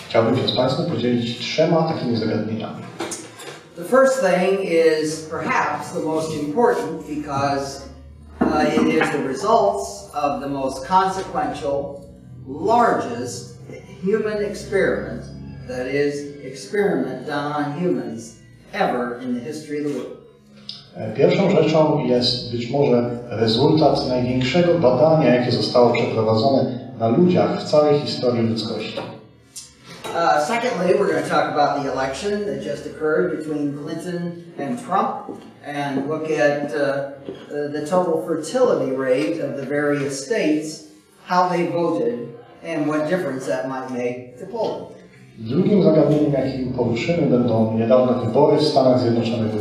Chciałbym się z Państwem podzielić 3 takimi zagadnieniami. The first thing is perhaps the most important because it is the results of the most consequential, largest human experiment, that is, experiment done on humans ever in the history of the world. Pierwszą rzeczą jest być może rezultat największego badania, jakie zostało przeprowadzone na ludziach w całej historii ludzkości. Secondly, we're going to talk about the election that just occurred between Clinton and Trump and look at the total fertility rate of the various states, how they voted, and what difference that might make to Poland. Drugim zagadnieniem, jakim poruszymy, będą niedawne wybory w Stanach Zjednoczonych,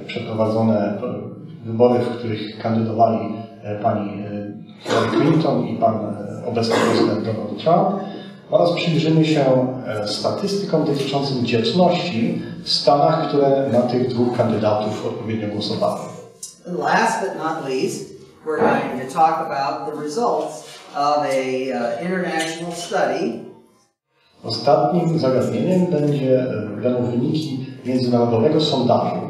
przeprowadzone wybory, w których kandydowali pani Hillary Clinton i pan obecny prezydent Donald Trump, oraz przyjrzymy się statystykom dotyczącym dzietności w Stanach, które na tych 2 kandydatów odpowiednio głosowały. And last but not least, we're going to talk about the results of a international study. Ostatnim zagadnieniem będą wyniki międzynarodowego sondażu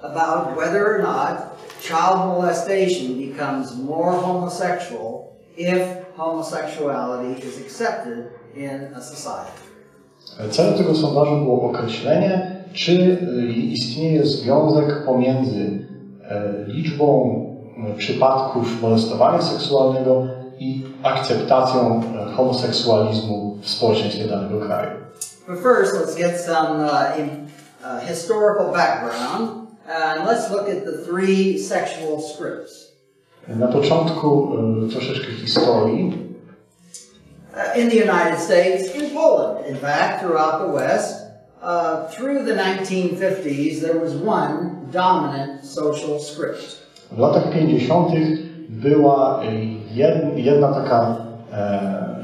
about whether or not child molestation becomes more homosexual if homosexuality is accepted in a society. Celem tego sondażu było określenie, czy istnieje związek pomiędzy liczbą przypadków molestowania seksualnego i akceptacją homoseksualizmu w społeczeństwie danego kraju. But first, let's get some historical background, and let's look at the 3 sexual scripts. Na początku troszeczkę historii. In the United States, in Poland, in fact, throughout the West, through the 1950s, there was one dominant social script. W latach 50. była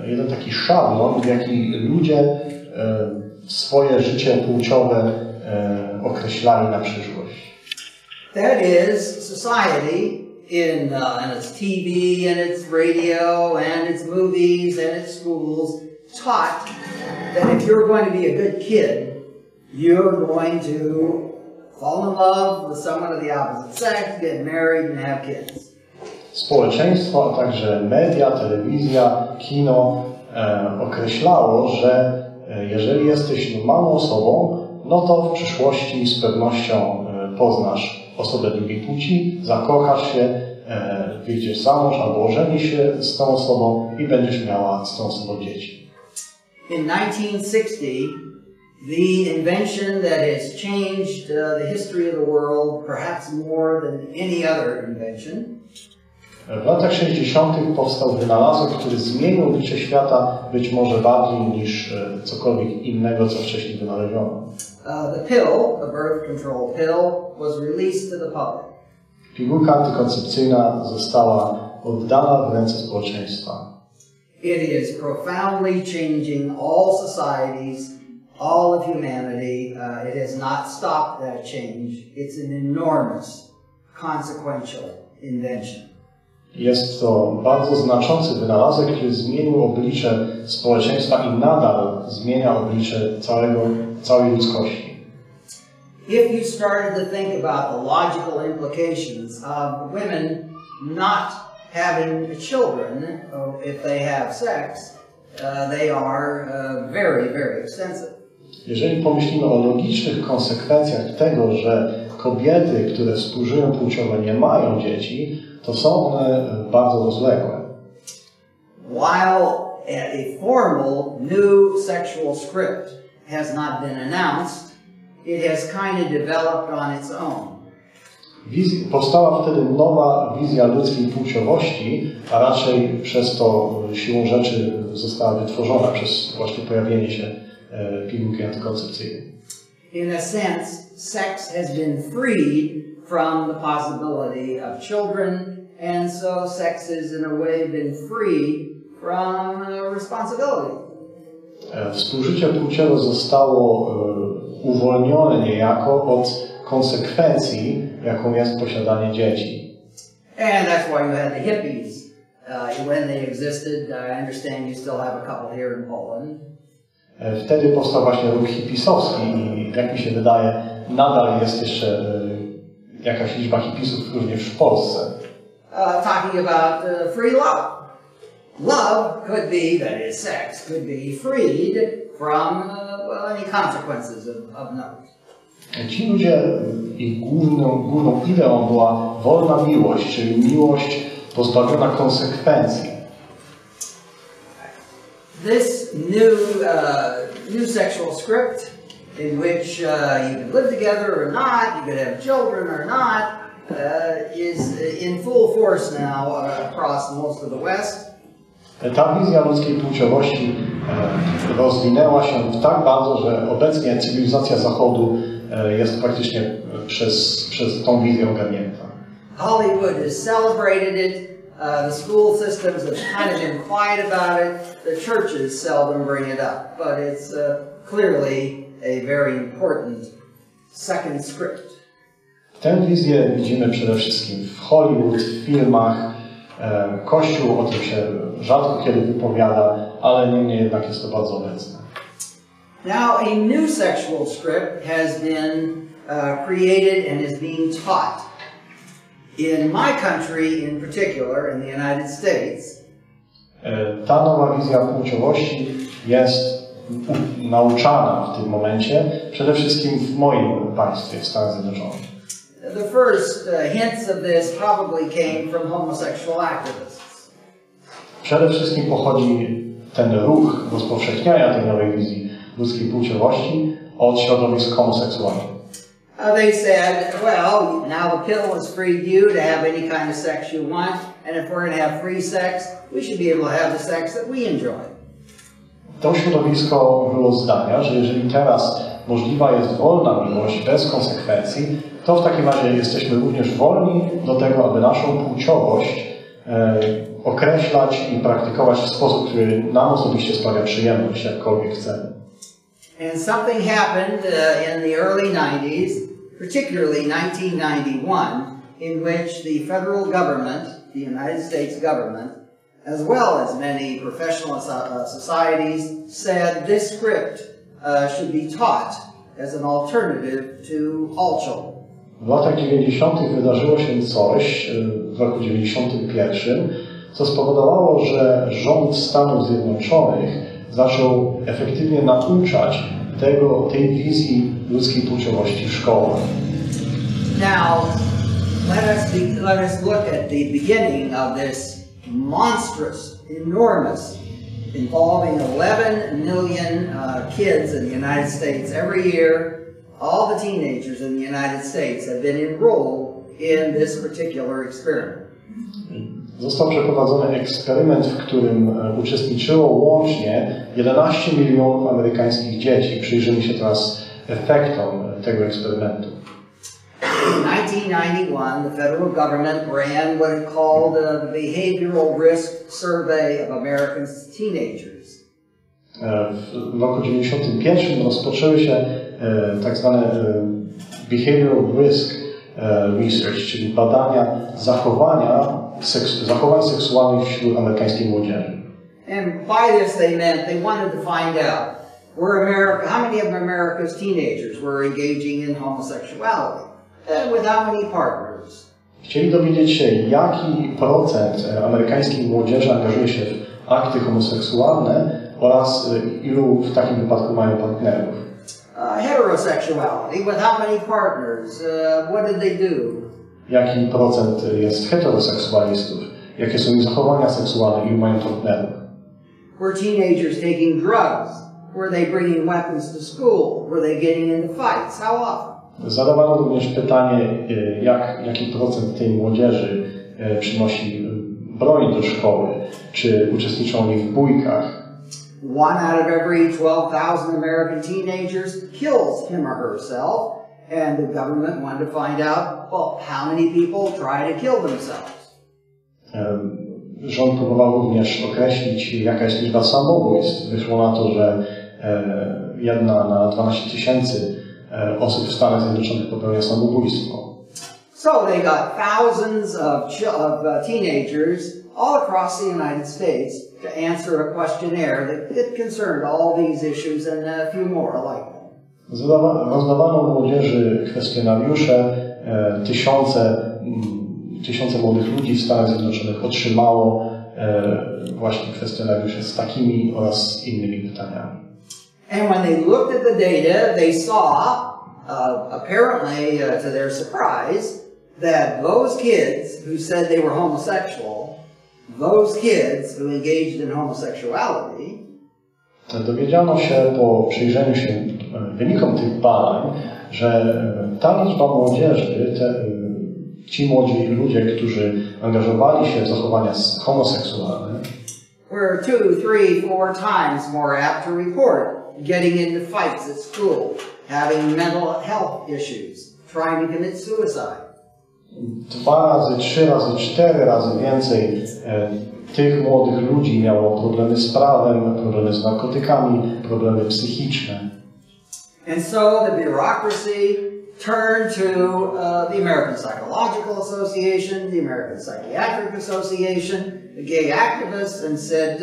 jeden taki szablon, w jaki ludzie swoje życie płciowe określali na przyszłość. That is, society in its TV and its radio and its movies and its schools taught that if you're going to be a good kid, you're going to fall in love with someone of the opposite sex, get married and have kids. Społeczeństwo, a także media, telewizja, kino określało, że jeżeli jesteś normalną osobą, no to w przyszłości z pewnością poznasz osobę drugiej płci, zakochasz się, wyjdziesz za mąż albo ożenisz się z tą osobą i będziesz miała z tą osobą dzieci. In 1960, the invention that has changed the history of the world perhaps more than any other invention. W latach 60. powstał wynalazek, który zmienił oblicze świata być może bardziej niż cokolwiek innego, co wcześniej wynaleziono. The pill, the birth control pill, was released to the public. Pigułka antykoncepcyjna została oddana w ręce społeczeństwa. It is profoundly changing all societies, all of humanity. It has not stopped that change. It's an enormous, consequential invention. Jest to bardzo znaczący wynalazek, który zmienił oblicze społeczeństwa i nadal zmienia oblicze całej ludzkości. If you started to think about the logical implications of women not having children, if they have sex, they are very, very extensive. Jeżeli pomyślimy o logicznych konsekwencjach tego, że kobiety, które współżyją płciowo, nie mają dzieci, to są one bardzo rozległe. While a formal new sexual script has not been announced, it has kind of developed on its own. Powstała wtedy nowa wizja ludzkiej płciowości, a raczej przez to siłą rzeczy została wytworzona przez właśnie pojawienie się pigułki antykoncepcyjnej. In a sense, sex has been freed from the possibility of children, and so sex has in a way been freed from responsibility. Współżycie płciowe zostało uwolnione niejako od konsekwencji, jaką jest posiadanie dzieci. And that's why you had the hippies when they existed. I understand you still have a couple here in Poland. Wtedy powstał właśnie ruch hipisowski i jak mi się wydaje, nadal jest jeszcze jakaś liczba hipisów również w Polsce. Talking about free love. Love could be, that is sex, could be freed from any consequences of note. Ci ludzie, ich główną ideą była wolna miłość, czyli miłość pozbawiona konsekwencji. This new sexual script, in which you can live together or not, you could have children or not, is in full force now across most of the West. Ta wizja ludzkiej płciowości rozwinęła się tak bardzo, że obecnie cywilizacja Zachodu jest praktycznie przez tą wizję ogarnięta. Hollywood has celebrated it. The school systems have kind of been quiet about it. The churches seldom bring it up, but it's clearly a very important second script. Tę wizję widzimy przede wszystkim w Hollywood, w filmach. Kościół o tym się rzadko kiedy wypowiada, ale niemniej jednak jest to bardzo obecne. Now a new sexual script has been created and is being taught. In my country in particular, in the United States, ta nowa wizja płciowości jest nauczana w tym momencie, przede wszystkim w moim państwie, w Stanach Zjednoczonych. The first hints of this probably came from homosexual activists. Przede wszystkim pochodzi ten ruch rozpowszechniania tej nowej wizji ludzkiej płciowości od środowisk homoseksualnych. They said, well, now the pill has freed you to have any kind of sex you want, and if we're going to have free sex, we should be able to have the sex that we enjoy. To środowisko było zdania, że jeżeli teraz możliwa jest wolna miłość bez konsekwencji, to w takim razie jesteśmy również wolni do tego, aby naszą płciowość określać i praktykować w sposób, który nam osobiście sprawia przyjemność, jakkolwiek chcemy. And something happened in the early 90s, particularly 1991, in which the federal government, the United States government, as well as many professional societies, said this script should be taught as an alternative to all children. W latach 90. wydarzyło się coś w roku 91, co spowodowało, że rząd Stanów Zjednoczonych zaczął efektywnie nauczać tej wizji ludzkiej płciowości w szkołach. Now, let us look at the beginning of this monstrous, enormous, involving 11 million kids in the United States every year. All the teenagers in the United States have been enrolled in this particular experiment. Został przeprowadzony eksperyment, w którym uczestniczyło łącznie 11 milionów amerykańskich dzieci. Przyjrzymy się teraz efektom tego eksperymentu. In 1991, the federal government ran what it called the Behavioral Risk Survey of American Teenagers. W roku 91 rozpoczęły się tak zwane Behavioral Risk Research, czyli badania zachowań seksualnych wśród amerykańskiej młodzieży. And by this they meant they wanted to find out how many of America's teenagers were engaging in homosexuality and with how many partners. Chcieli dowiedzieć się, jaki procent amerykańskiej młodzieży angażuje się w akty homoseksualne oraz ilu w takim wypadku mają partnerów. Heterosexuality, with how many partners? What did they do? Jaki procent jest heteroseksualistów? Jakie są ich zachowania seksualne i ilu mają partnerów? Were teenagers taking drugs? Were they bringing weapons to school? Were they getting into fights? How often? Zadawano również pytanie, jaki procent tej młodzieży przynosi broń do szkoły, czy uczestniczą oni w bójkach. 1 out of every 12,000 American teenagers kills him or herself, and the government wanted to find out, well, how many people try to kill themselves. Rząd próbował również określić, jaka jest liczba samobójstw. Wyszło na to, że 1 na 12 tysięcy osób w Stanach Zjednoczonych popełnia samobójstwo. So So they got thousands of teenagers all across the United States to answer a questionnaire that concerned all these issues and a few more like them. Rozdawano młodzieży kwestionariusze, tysiące młodych ludzi w Stanach Zjednoczonych otrzymało właśnie kwestionariusze z takimi oraz z innymi pytaniami. And when they looked at the data, they saw, apparently to their surprise, that those kids who said they were homosexual, those kids who engaged in homosexuality, dowiedziano się po przyjrzeniu się wynikom tych badań, że ta liczba młodzieży, ci młodzi ludzie, którzy angażowali się w zachowania homoseksualne, were 2, 3, 4 times more apt to report getting into fights at school, having mental health issues, trying to commit suicide. 2 razy, 3 razy, 4 razy więcej tych młodych ludzi miało problemy z prawem, problemy z narkotykami, problemy psychiczne. And so the bureaucracy turned to the American Psychological Association, the American Psychiatric Association, the gay activists, and said,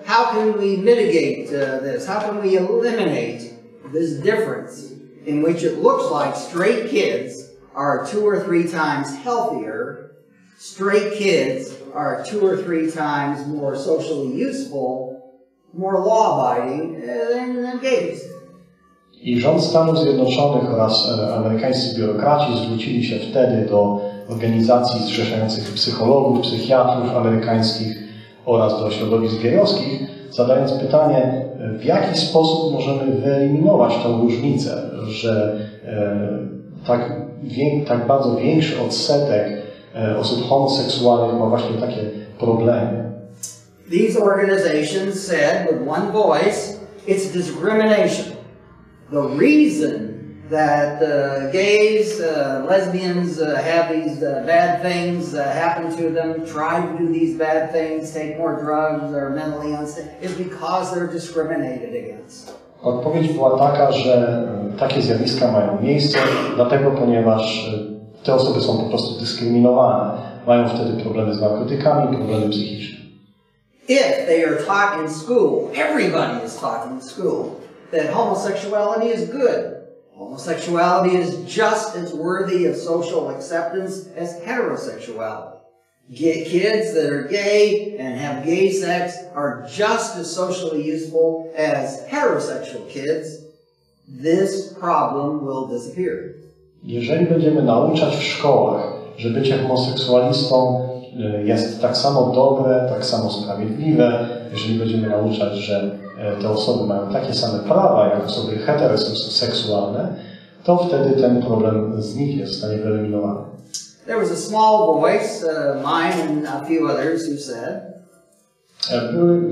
how can we mitigate this? How can we eliminate this difference in which it looks like straight kids are 2 or 3 times healthier, straight kids are 2 or 3 times more socially useful, more law-abiding than gays. I rząd Stanów Zjednoczonych oraz amerykańscy biurokraci zwrócili się wtedy do organizacji zrzeszających psychologów, psychiatrów amerykańskich oraz do środowisk gejowskich, zadając pytanie, w jaki sposób możemy wyeliminować tę różnicę, że tak bardzo większy odsetek osób homoseksualnych ma właśnie takie problemy. These organizations said with one voice, it's discrimination. The reason that gays, lesbians have these bad things happen to them, try to do these bad things, take more drugs, are mentally unstable, is because they're discriminated against. Odpowiedź była taka, że takie zjawiska mają miejsce, dlatego ponieważ te osoby są po prostu dyskryminowane. Mają wtedy problemy z narkotykami, problemy psychiczne. If they are taught in school, everybody is taught in school, that homosexuality is good. Homosexuality is just as worthy of social acceptance as heterosexuality. Kids that are gay and have gay sex are just as socially useful as heterosexual kids. This problem will disappear. Jeżeli będziemy nauczać w szkołach, że bycie homoseksualistą jest tak samo dobre, tak samo sprawiedliwe, jeżeli będziemy nauczać, że te osoby mają takie same prawa jak osoby heteroseksualne, to wtedy ten problem zniknie, zostanie wyeliminowany. There was a small voice, mine and a few others, who said,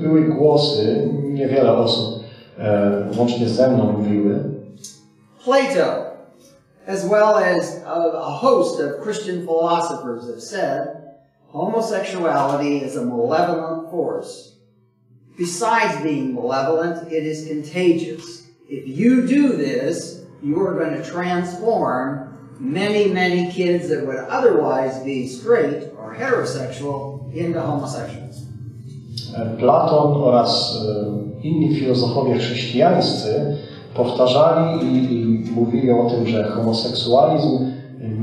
były głosy, niewiele osób łącznie ze mną mówiły. Plato, as well as a host of Christian philosophers have said, homosexuality is a malevolent force. Besides being malevolent, it is contagious. If you do this, you are going to transform many kids that would otherwise be straight or heterosexual into homosexuals. Platon oraz inni filozofowie chrześcijańscy powtarzali i mówili o tym, że homoseksualizm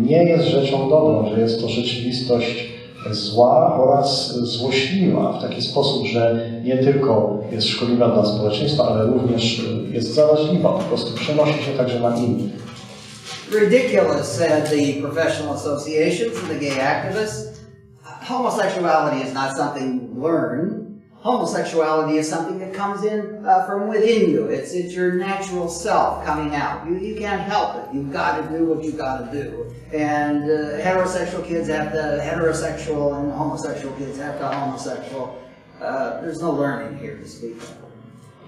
nie jest rzeczą dobrą, że jest to rzeczywistość zła oraz złośliwa w taki sposób, że nie tylko jest szkodliwa dla społeczeństwa, ale również jest zaraźliwa, po prostu przenosi się także na innych. Ridiculous, said the professional associations and the gay activists. Homosexuality is not something learned. Homosexuality is something that comes in from within you. It's your natural self coming out. You can't help it. You've got to do what you've got to do. And heterosexual kids have to heterosexual, and homosexual kids have to homosexual. There's no learning here to speak of.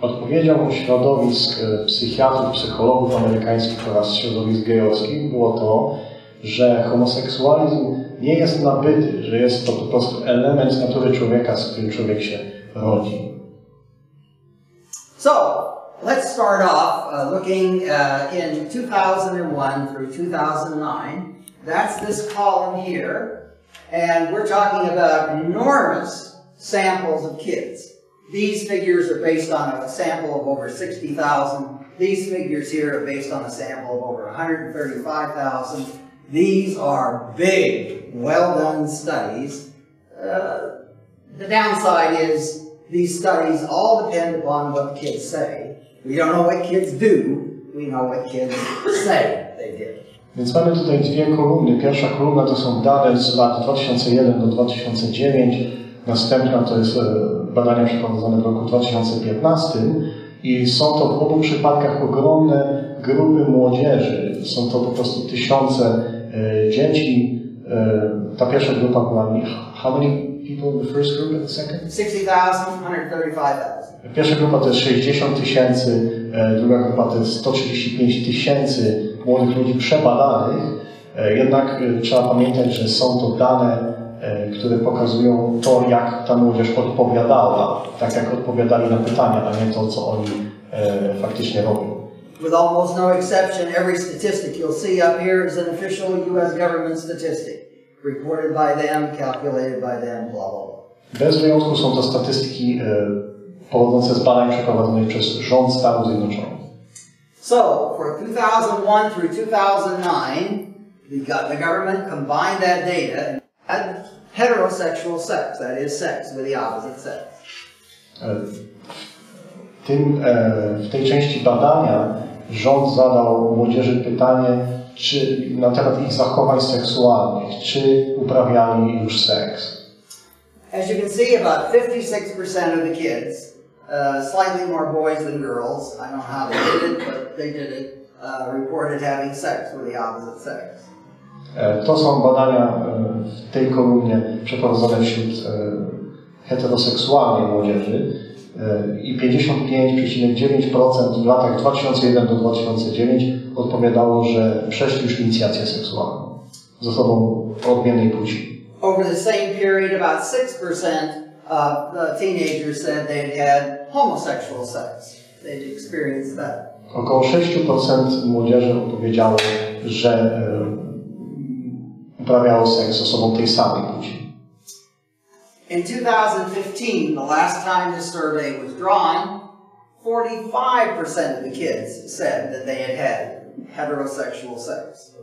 Odpowiedzią środowisk psychiatrów, psychologów amerykańskich oraz środowisk gejowskich było to, że homoseksualizm nie jest nabyty, że jest to po prostu element natury człowieka, z którym człowiek się rodzi. So, let's start off looking in 2001 through 2009 That's this column here. And we're talking about enormous samples of kids. These figures are based on a sample of over 60,000. These figures here are based on a sample of over 135,000. These are big, well-done studies. The downside is these studies all depend upon what kids say. We don't know what kids do. We know what kids say they did. Więc mamy tutaj dwie kolumny. Pierwsza kolumna to są dane z lat 2001 do 2009. Następna to jest badania przeprowadzone w roku 2015. I są to w obu przypadkach ogromne grupy młodzieży. Są to po prostu tysiące dzieci. Ta pierwsza grupa była... How many people in the first group and the second? 60,000, 135,000. Pierwsza grupa to jest 60 tysięcy, druga grupa to jest 135 tysięcy młodych ludzi przebadanych. Jednak trzeba pamiętać, że są to dane, które pokazują to, jak ta młodzież odpowiadała, tak jak odpowiadali na pytania, a nie to, co oni faktycznie robią. With almost no exception, every statistic you'll see up here is an official U.S. government statistic, reported by them, calculated by them, blah, blah, blah. Bez wyjątku są to statystyki pochodzące z badań przeprowadzonych przez rząd Stanów Zjednoczonych. So, for 2001 through 2009, the government combined that data and had heterosexual sex, that is, sex with the opposite sex. W tej części badania rząd zadał młodzieży pytanie na temat ich zachowań seksualnych, czy uprawiali już seks. As you can see, about 56% of the kids, slightly more boys than girls, I don't know how they did it, but they did it, reported having sex with the opposite sex. To są badania w tej kolumnie przeprowadzone wśród heteroseksualnej młodzieży i 55,9% w latach 2001 do 2009 odpowiadało, że przeszli już inicjację seksualną z osobą o odmiennej płci. Over the same period, about 6% of teenagers said they'd had homosexual sex. They'd experienced that. Około 6% młodzieży odpowiedziało, że uprawiało seks z osobą tej samej płci. In 2015, the last time this survey was drawn, 45% of the kids said that they had had heterosexual sex.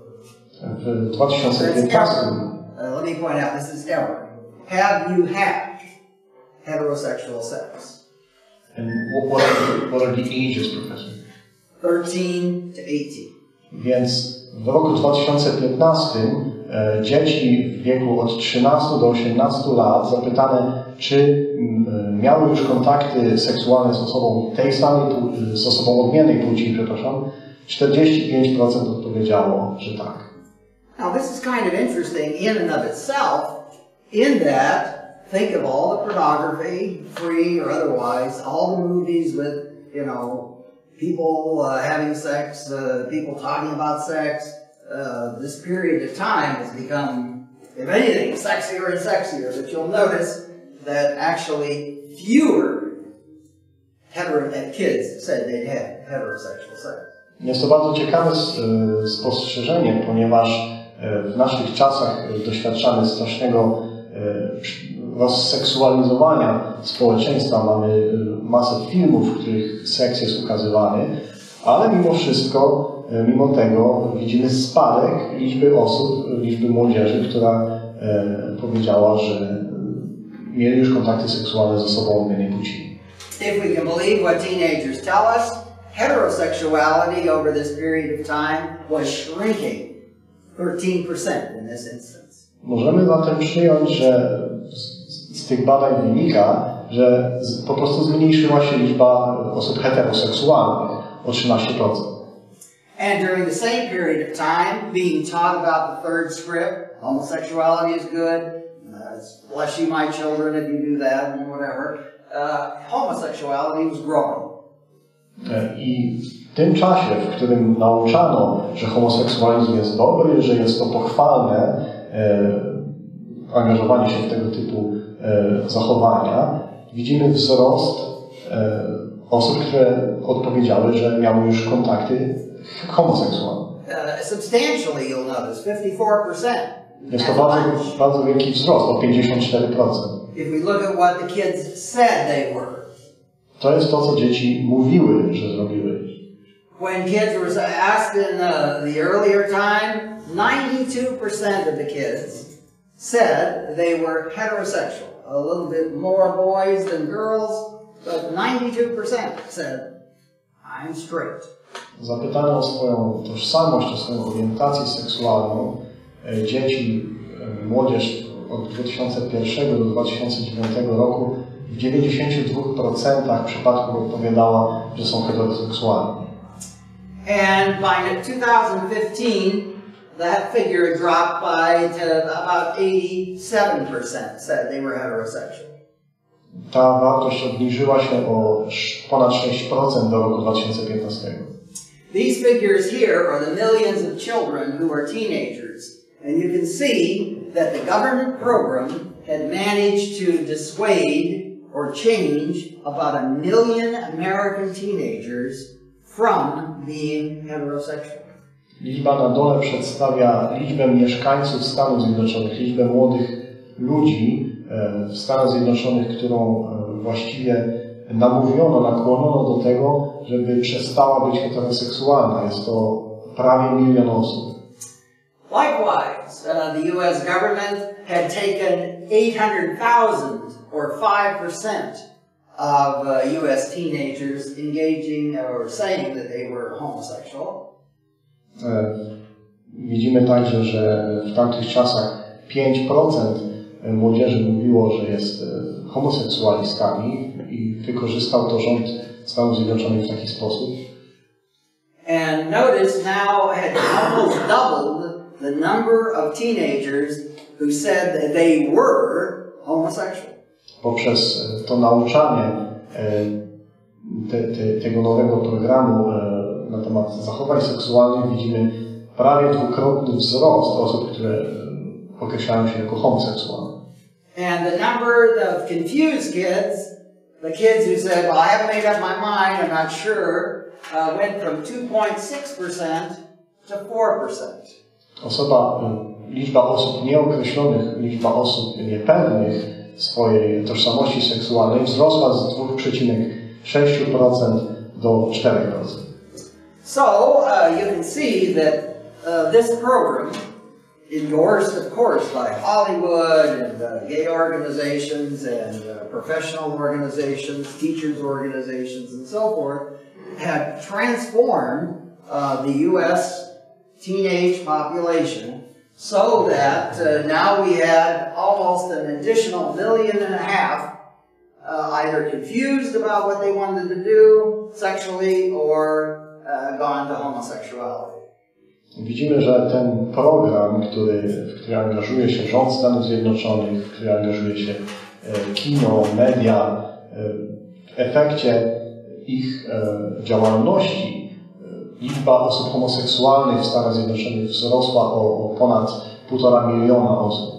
W 2015 let me point out, this is ever. Have you had heterosexual sex? And what are the ages, Professor? 13 to 18. Więc w roku 2015 dzieci w wieku od 13 do 18 lat zapytane, czy miały już kontakty seksualne z osobą tej samej, z osobą odmiennej płci, przepraszam, 45% odpowiedziało, że tak. Now this is kind of interesting in and of itself, in that, think of all the pornography, free or otherwise, all the movies with, you know, people having sex, people talking about sex. This period of time has become, if anything, sexier and sexier. But you'll notice that actually fewer kids said they'd had heterosexual sex. Jest to bardzo ciekawe spostrzeżenie, ponieważ w naszych czasach doświadczamy strasznego rozseksualizowania społeczeństwa. Mamy masę filmów, w których seks jest ukazywany, ale mimo wszystko, mimo tego widzimy spadek liczby osób, liczby młodzieży, która powiedziała, że mieli już kontakty seksualne z osobą odmiennej płci. If we can believe what teenagers tell us, heterosexuality over this period of time was shrinking 13% in this instance. Możemy zatem przyjąć, że z tych badań wynika, że po prostu zmniejszyła się liczba osób heteroseksualnych o 13%. And during the same period of time, being taught about the third script, homosexuality is good, bless you my children if you do that, and whatever, homosexuality was growing. I w tym czasie, w którym nauczano, że homoseksualizm jest dobry, że jest to pochwalne, angażowanie się w tego typu zachowania, widzimy wzrost osób, które odpowiedziały, że miały już kontakty homoseksualne. substantially, you'll notice, 54%. Jest to bardzo wielki wzrost, o 54%. If we look at what the kids said they were. To jest to, co dzieci mówiły, że zrobiły. When kids were asked in the earlier time, 92% of the kids said they were heterosexual. A little bit more boys than girls, but 92% said, I'm straight. Zapytano o swoją tożsamość, o swoją orientację seksualną dzieci, młodzież od 2001 do 2009 roku w 92% przypadków odpowiadała, że są heteroseksualni. And by 2015, that figure dropped by to about 87% said they were heterosexual. Ta wartość obniżyła się o ponad 6% do roku 2015. These figures here are the millions of children who are teenagers. And you can see that the government program had managed to dissuade or change about 1 million American teenagers from being heterosexual. Liczba na dole przedstawia liczbę mieszkańców Stanów Zjednoczonych, liczbę młodych ludzi w Stanach Zjednoczonych, którą właściwie namówiono, nakłoniono do tego, żeby przestała być heteroseksualna. Jest to prawie 1 milion osób. Likewise, the U.S. government had taken 800,000 or 5% of U.S. teenagers engaging or saying that they were homosexual. Widzimy także, że w tamtych czasach 5% młodzieży mówiło, że jest homoseksualistami i wykorzystał to rząd Stanów Zjednoczonych w taki sposób. And notice now had almost doubled the number of teenagers who said that they were homosexual. Poprzez to nauczanie tego nowego programu na temat zachowań seksualnych widzimy prawie dwukrotny wzrost osób, które określają się jako homoseksualne. And the number of confused kids, the kids who said, well, I haven't made up my mind, I'm not sure, went from 2.6% to 4%. Liczba osób nieokreślonych, liczba osób niepewnych swojej tożsamości seksualnej wzrosła z 2,6% do 4%. So, you can see that this program, endorsed, of course, by Hollywood and gay organizations and professional organizations, teachers' organizations, and so forth, had transformed the U.S. teenage population so that now we had almost an additional 1.5 million either confused about what they wanted to do sexually or gone to homosexuality. Widzimy, że ten program, w który angażuje się rząd Stanów Zjednoczonych, w który angażuje się kino, media, w efekcie ich działalności liczba osób homoseksualnych w Stanach Zjednoczonych wzrosła o ponad 1,5 miliona osób.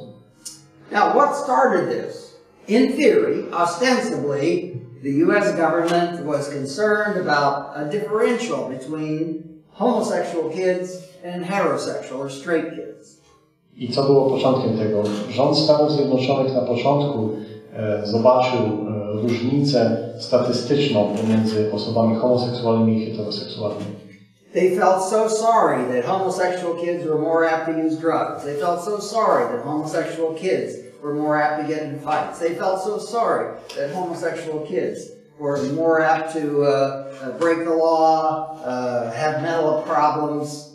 Now, what started this? In theory, ostensibly, the U.S. government was concerned about a differential between homosexual kids and heterosexual or straight kids. I co było początkiem tego? Rząd Stanów Zjednoczonych na początku zobaczył różnicę statystyczną pomiędzy osobami homoseksualnymi i heteroseksualnymi. They felt so sorry that homosexual kids were more apt to use drugs. They felt so sorry that homosexual kids were more apt to get in fights. They felt so sorry that homosexual kids were more apt to break the law, have mental problems.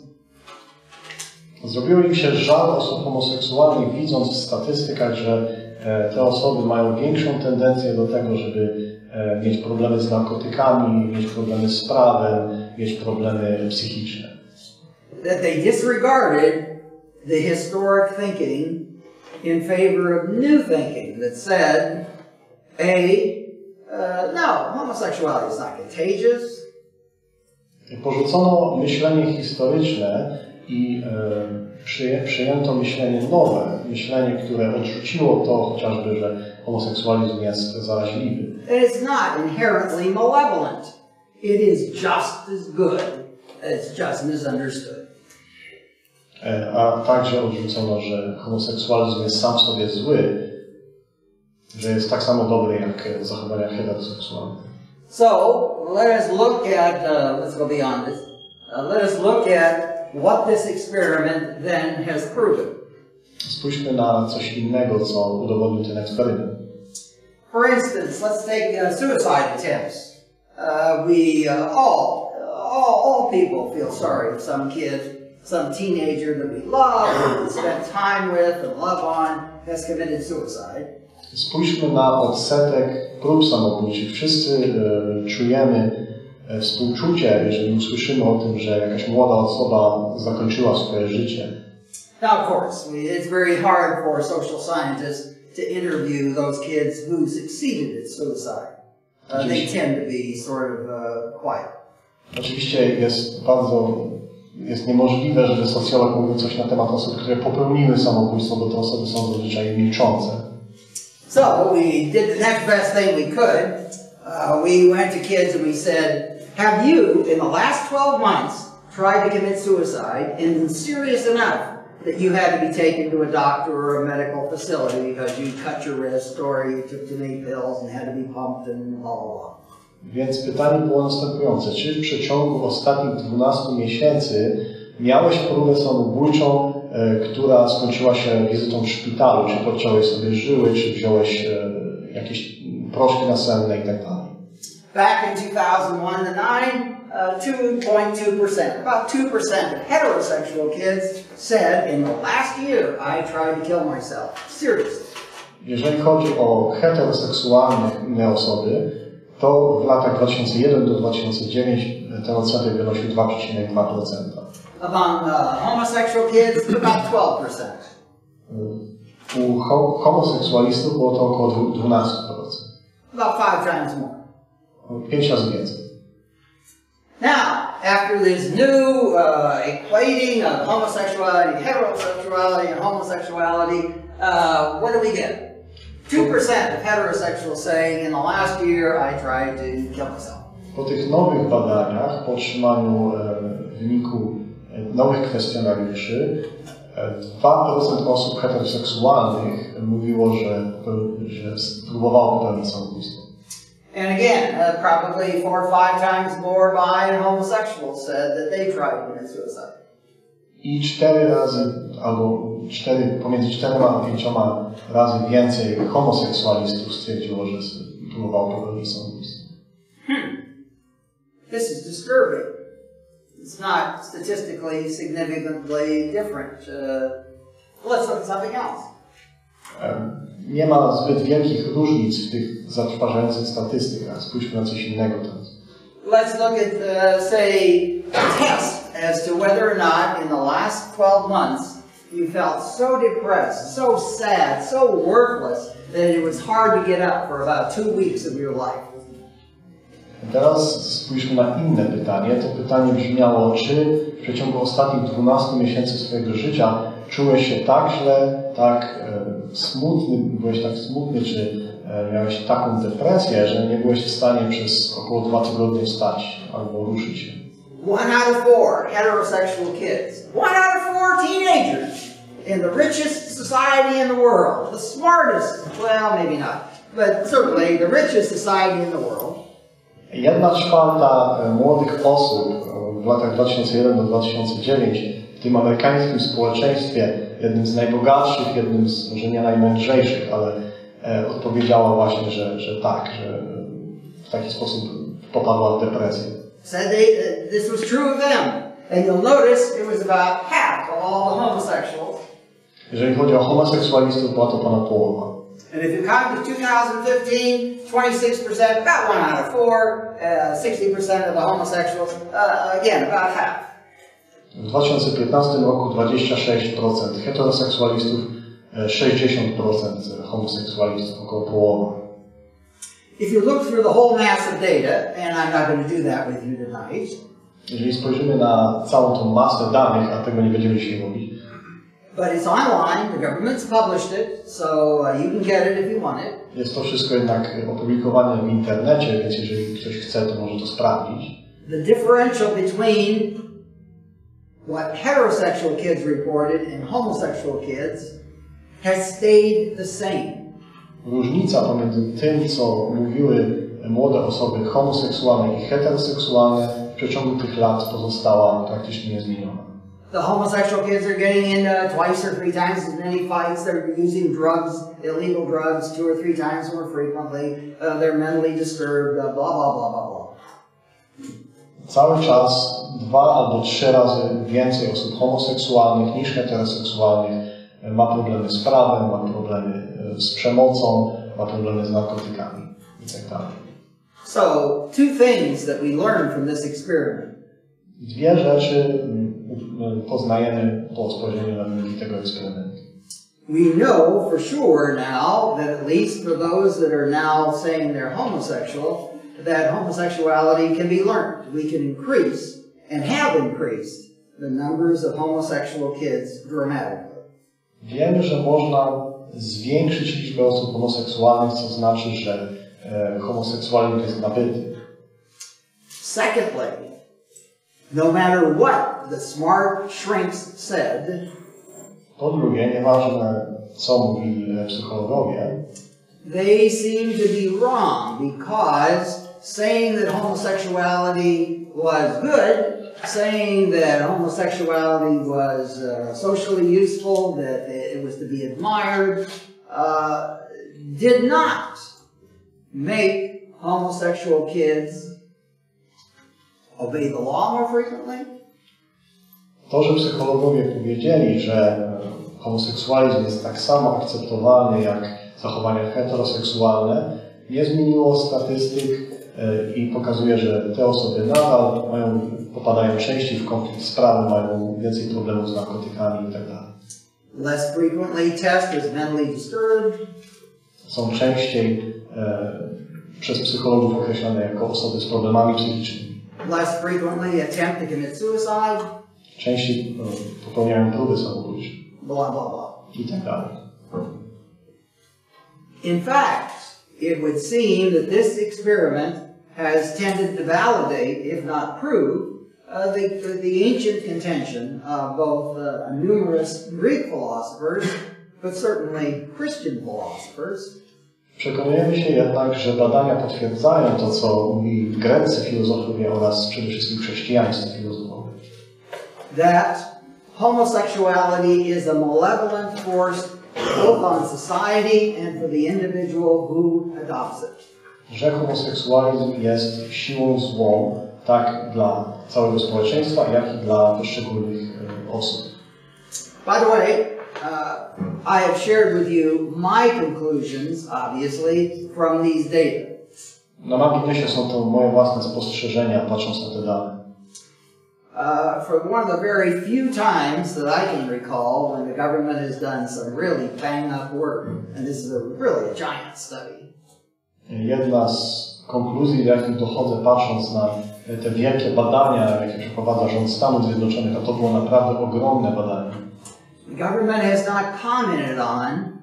Zrobiło im się żal osób homoseksualnych, widząc w statystykach, że te osoby mają większą tendencję do tego, żeby mieć problemy z narkotykami, mieć problemy z prawem, mieć problemy psychiczne. That they disregarded the historic thinking in favor of new thinking that said, no, homosexuality is not contagious. Porzucono myślenie historyczne i przyjęto myślenie nowe, myślenie, które odrzuciło to chociażby, że homoseksualizm jest zaraźliwy. It's not inherently malevolent. It is just as good. It's just misunderstood. A także odrzucono, że homoseksualizm jest sam w sobie zły, że jest tak samo dobry jak zachowania heteroseksualne. So, let us look at, let's go beyond this, let us look at what this experiment then has proven. Spójrzmy na coś innego, co udowodnił ten eksperyment. For instance, let's take suicide attempts. All people feel sorry if some kid, some teenager that we love, that we spend time with and love on, has committed suicide. Spójrzmy na odsetek prób samobójczych. Wszyscy czujemy współczucie, jeżeli usłyszymy o tym, że jakaś młoda osoba zakończyła swoje życie. Now, of course, it's very hard for social scientists to interview those kids who succeeded at suicide. They tend to be sort of quiet. Oczywiście jest niemożliwe, żeby socjolog mówił coś na temat osób, które popełniły samobójstwo, bo te osoby są zazwyczaj milczące. So we did the next best thing we could. We went to kids and we said, have you, in the last 12 months, tried to commit suicide and serious enough that you had to be taken to a doctor or a medical facility because you cut your wrist or you took too many pills and had to be pumped and blah, blah, blah. Więc pytanie było następujące. Czy w przeciągu ostatnich 12 miesięcy miałeś próbę samobójczą, która skończyła się wizytą w szpitalu? Czy podciąłeś sobie żyły, czy wziąłeś jakieś proszki nasenne i tak dalej? Back in 2001 to 9, 2.2%. About 2% of heterosexual kids said in the last year I tried to kill myself. Seriously. Jeżeli chodzi o heteroseksualne osoby, to w latach 2001 do 2009 ten odsetek wynosił 2,2%. Among homosexual kids, about 12%. U homoseksualistów było to około 12%. About 5 times more. 5 razy więcej. Now, after this new equating of homosexuality, heterosexuality, and homosexuality, what do we get? 2% of heterosexuals saying in the last year I tried to kill myself. Po tych nowych badaniach, po otrzymaniu wyniku nowych kwestionariuszy, 2% osób heteroseksualnych mówiło, że spróbowało popełnić samobójstwo. And again, probably 4 or 5 times more bi and homosexuals said that they tried to commit suicide. I 4 razy, albo pomiędzy 4 a 5 razy więcej homoseksualistów stwierdziło, że próbowało popełnić samobójstwo. This is disturbing. It's not statistically significantly different. Let's look at something else. Nie ma zbyt wielkich różnic w tych zatrważających statystykach. Spójrzmy na coś innego teraz. Let's look at, say, a test as to whether or not in the last 12 months you felt so depressed, so sad, so worthless that it was hard to get up for about 2 weeks of your life. Teraz spójrzmy na inne pytanie. To pytanie brzmiało, czy w przeciągu ostatnich 12 miesięcy swojego życia czułeś się tak źle, tak smutny, byłeś tak smutny, czy miałeś taką depresję, że nie byłeś w stanie przez około 2 tygodnie wstać albo ruszyć się. 1 out of 4 heterosexual kids. 1 out of 4 teenagers in the richest society in the world. The smartest, well, maybe not, but certainly the richest society in the world. 1/4 młodych osób w latach 2001 do 2009 w tym amerykańskim społeczeństwie, jednym z najbogatszych, jednym z może nie najmądrzejszych, ale odpowiedziała właśnie, że tak, że w taki sposób popadła w depresję. Said this was true of them. And you'll notice it was about half of all the homosexuals. Jeżeli chodzi o homoseksualistów, była to ponad połowa. And if you come to 2015, 26%, about 1 out of 4, 60% of the homosexuals, again, about half. W 2015 roku 26% heteroseksualistów, 60% homoseksualistów, około połowa. If you look through the whole mass of data, and I'm not going to do that with you tonight. Jeżeli spojrzymy na całą tą masę danych, a tego nie będziemy dzisiaj robić. But it's online, the government's published it, so you can get it if you want it. Jest to wszystko jednak opublikowane w internecie, więc jeżeli ktoś chce, to może to sprawdzić. The differential between what heterosexual kids reported and homosexual kids has stayed the same. Różnica pomiędzy tym, co mówiły młode osoby homoseksualne i heteroseksualne w przeciągu tych lat pozostała praktycznie niezmieniona. The homosexual kids are getting into twice or three times as many fights. They're using drugs, illegal drugs, 2 or 3 times more frequently. They're mentally disturbed, blah, blah, blah, blah, blah. Cały czas 2 albo 3 razy więcej osób homoseksualnych niż heteroseksualnych ma problemy z prawem, ma problemy z przemocą, ma problemy z narkotykami itd. So, 2 things that we learned from this experiment. 2 rzeczy poznajemy po spojrzeniu na wyniki tego eksperymentu. We know for sure now that at least for those that are now saying they're homosexual, that homosexuality can be learned. We can increase and have increased the numbers of homosexual kids dramatically. Wiemy, że można zwiększyć liczbę osób homoseksualnych, co znaczy, że homoseksualizm jest nabyty. Secondly, no matter what the smart shrinks said, po drugie, nieważne co mówili psychologowie, they seem to be wrong because saying that homosexuality was good, saying that homosexuality was socially useful, that it was to be admired, did not make homosexual kids obey the law more frequently. To, że psychologowie powiedzieli, że homoseksualizm jest tak samo akceptowalny jak zachowania heteroseksualne, nie zmieniło statystyk i pokazuje, że te osoby nadal popadają częściej w konflikt z prawem, mają więcej problemów z narkotykami itd. Less frequently test as mentally disturbed. Są częściej przez psychologów określane jako osoby z problemami psychicznymi. Less frequently attempt to commit suicide. Częściej popełniają próby samobójcze. Blah, blah, blah. I tak dalej. In fact, it would seem that this experiment has tended to validate, if not prove, the ancient contention of both numerous Greek philosophers, but certainly Christian philosophers. Przekonujemy się jednak, że badania potwierdzają to, co mówili greccy filozofowie oraz przede wszystkim chrześcijańscy filozofowie. That homosexuality is a malevolent force both on society and for the individual who adopts it. Że homoseksualizm jest siłą złą tak dla całego społeczeństwa, jak i dla poszczególnych osób. By the way, I have shared with you my conclusions, obviously, from these data. Na marginesie są to moje własne spostrzeżenia, patrząc na te dane. For one of the very few times that I can recall when the government has done some really bang-up work, and this is really a giant study. Jedna z konkluzji, do jakich dochodzę, patrząc na te wielkie badania, jakie przeprowadza rząd Stanów Zjednoczonych, a to było naprawdę ogromne badanie. The government has not commented on